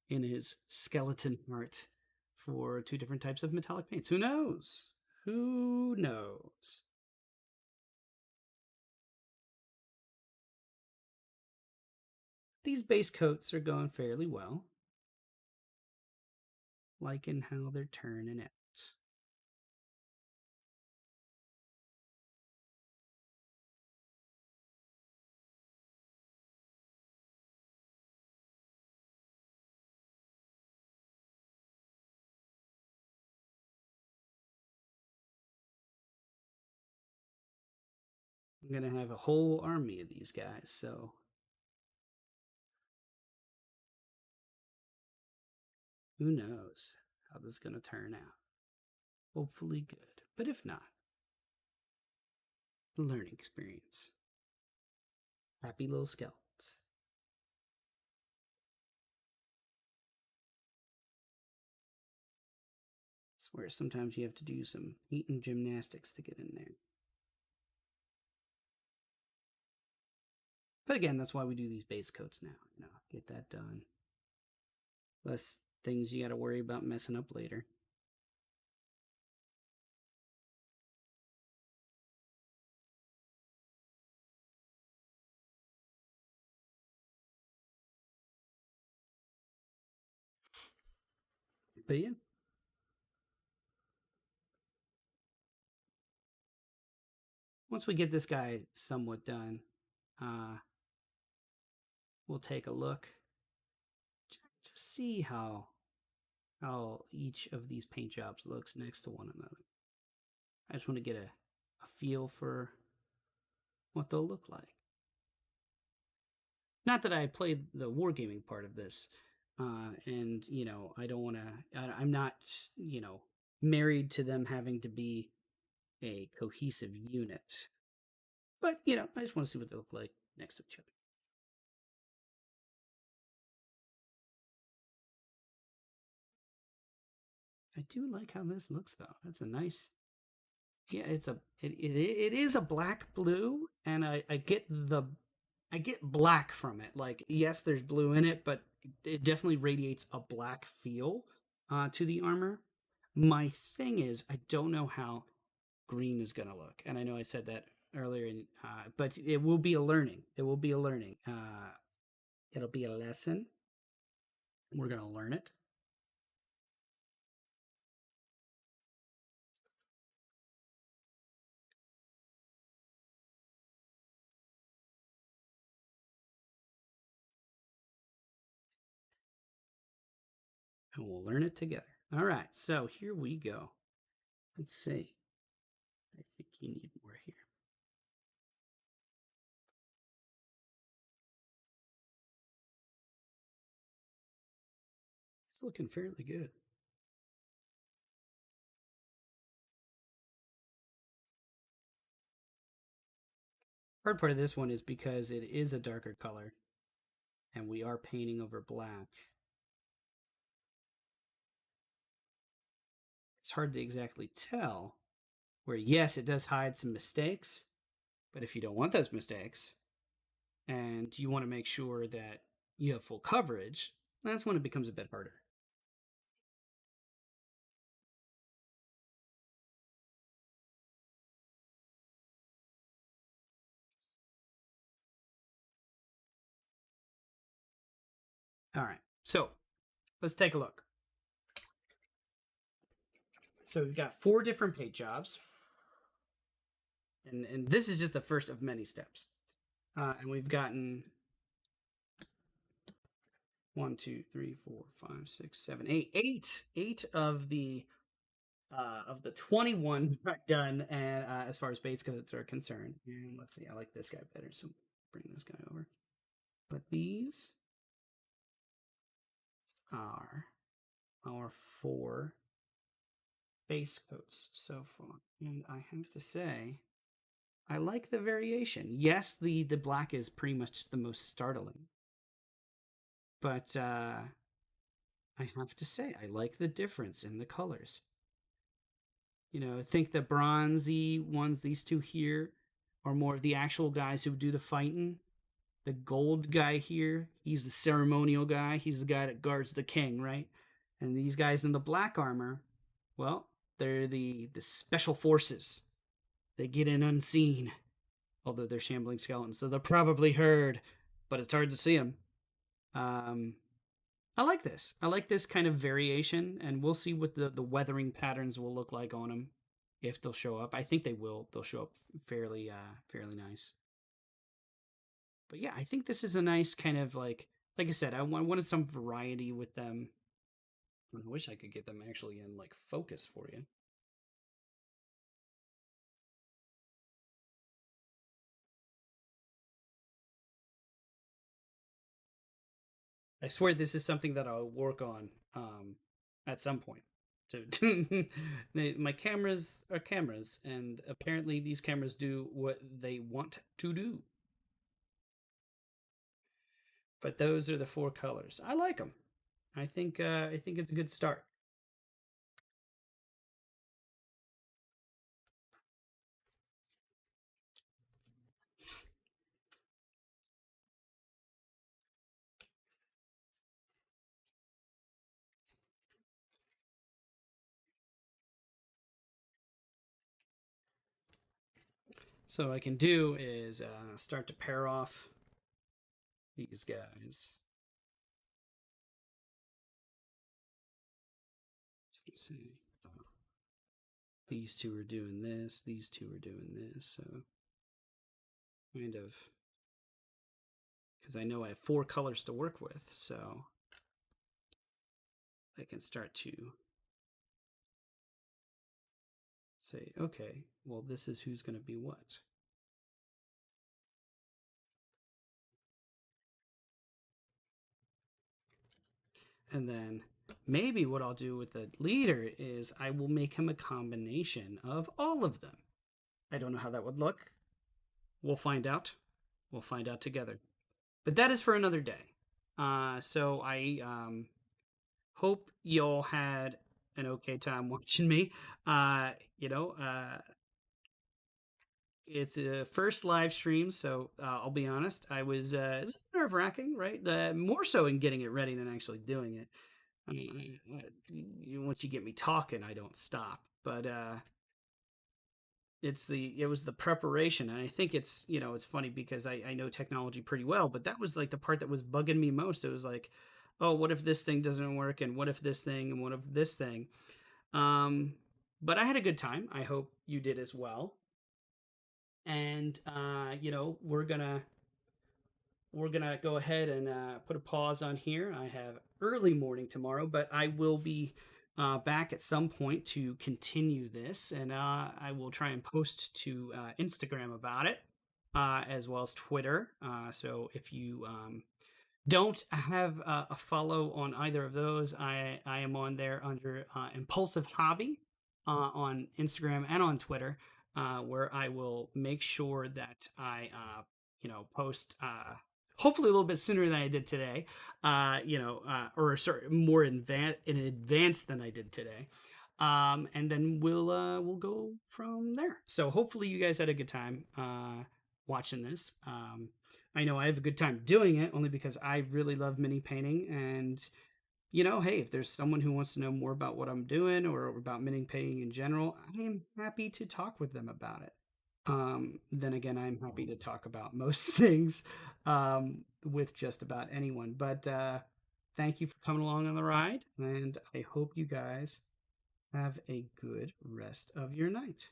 in his skeleton heart for 2 different types of metallic paints. Who knows? Who knows? These base coats are going fairly well. Liking how they're turning out. I'm gonna have a whole army of these guys, so who knows how this is gonna turn out. Hopefully good, but if not, learning experience. Happy little skeletons. I swear sometimes you have to do some eating gymnastics to get in there. But again, that's why we do these base coats now. Get that done. Less things you got to worry about messing up later. But yeah. Once we get this guy somewhat done, we'll take a look. Just see how each of these paint jobs looks next to one another. I just want to get a feel for what they'll look like. Not that I played the wargaming part of this, and I don't want to. I'm not married to them having to be a cohesive unit, but I just want to see what they look like next to each other. I do like how this looks, though. That's a nice. Yeah, it is a black blue, and I get black from it. Like, yes, there's blue in it, but it definitely radiates a black feel to the armor. My thing is, I don't know how green is going to look, and I know I said that earlier, but it will be a learning. It will be a learning. It'll be a lesson. We're going to learn it. And we'll learn it together. All right, so here we go. Let's see. I think you need more here. It's looking fairly good. Hard part of this one is because it is a darker color and we are painting over black. It's hard to exactly tell where, yes, it does hide some mistakes, but if you don't want those mistakes and you want to make sure that you have full coverage, that's when it becomes a bit harder. All right, so let's take a look. So we've got 4 different paint jobs, and this is just the first of many steps. And we've gotten 1, 2, 3, 4, 5, 6, 7, 8 of the 21 done, and as far as base coats are concerned. And let's see, I like this guy better, so bring this guy over. But these are our 4 base coats so far, and I have to say, I like the variation. Yes, the black is pretty much the most startling, but I have to say, I like the difference in the colors. I think the bronzy ones, these 2 here, are more of the actual guys who do the fighting. The gold guy here, he's the ceremonial guy. He's the guy that guards the king, right? And these guys in the black armor, well, they're the special forces. They get in unseen, although they're shambling skeletons, so they're probably heard, but it's hard to see them. Um, I like this. I like this kind of variation, and we'll see what the weathering patterns will look like on them if they'll show up. I think they will. They'll show up fairly nice. But yeah, I think this is a nice kind of like I said, I wanted some variety with them. I wish I could get them actually in like focus for you. I swear this is something that I'll work on at some point. My cameras are cameras, and apparently these cameras do what they want to do. But those are the four colors. I like them. I think it's a good start. So what I can do is start to pair off these guys. Let's see. These two are doing this. These two are doing this. So kind of because I know I have four colors to work with, so I can start to say, okay, well, this is who's going to be what. And then maybe what I'll do with the leader is I will make him a combination of all of them. I don't know how that would look. We'll find out. We'll find out together. But that is for another day. So I hope y'all had an okay time watching me. Uh, you know, uh, it's a first live stream, so I'll be honest. I was nerve wracking, right? More so in getting it ready than actually doing it. I mean, once you get me talking, I don't stop. But it was the preparation, and I think it's funny because I know technology pretty well, but that was like the part that was bugging me most. It was like, oh, what if this thing doesn't work, and what if this thing, and what if this thing. Um, but I had a good time. I hope you did as well. And we're gonna go ahead and put a pause on here. I have early morning tomorrow, but I will be back at some point to continue this, and I will try and post to Instagram about it, as well as Twitter. So if you don't have a follow on either of those, I am on there under Impulsive Hobby on Instagram and on Twitter, where I will make sure that I post hopefully a little bit sooner than I did today, or sorry, more in advance than I did today. And then we'll go from there. So hopefully you guys had a good time watching this. I know I have a good time doing it only because I really love mini painting. And, hey, if there's someone who wants to know more about what I'm doing or about mini painting in general, I am happy to talk with them about it. Then again, I'm happy to talk about most things with just about anyone. But thank you for coming along on the ride. And I hope you guys have a good rest of your night.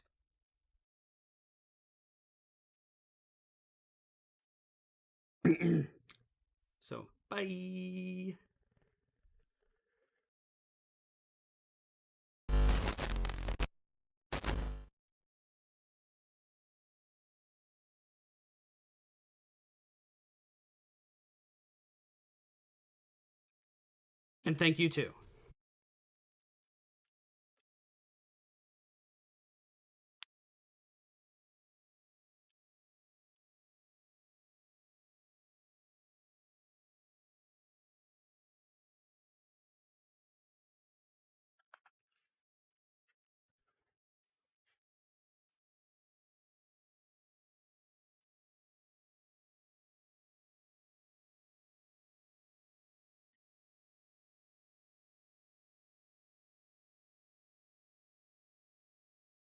So, bye. And thank you too.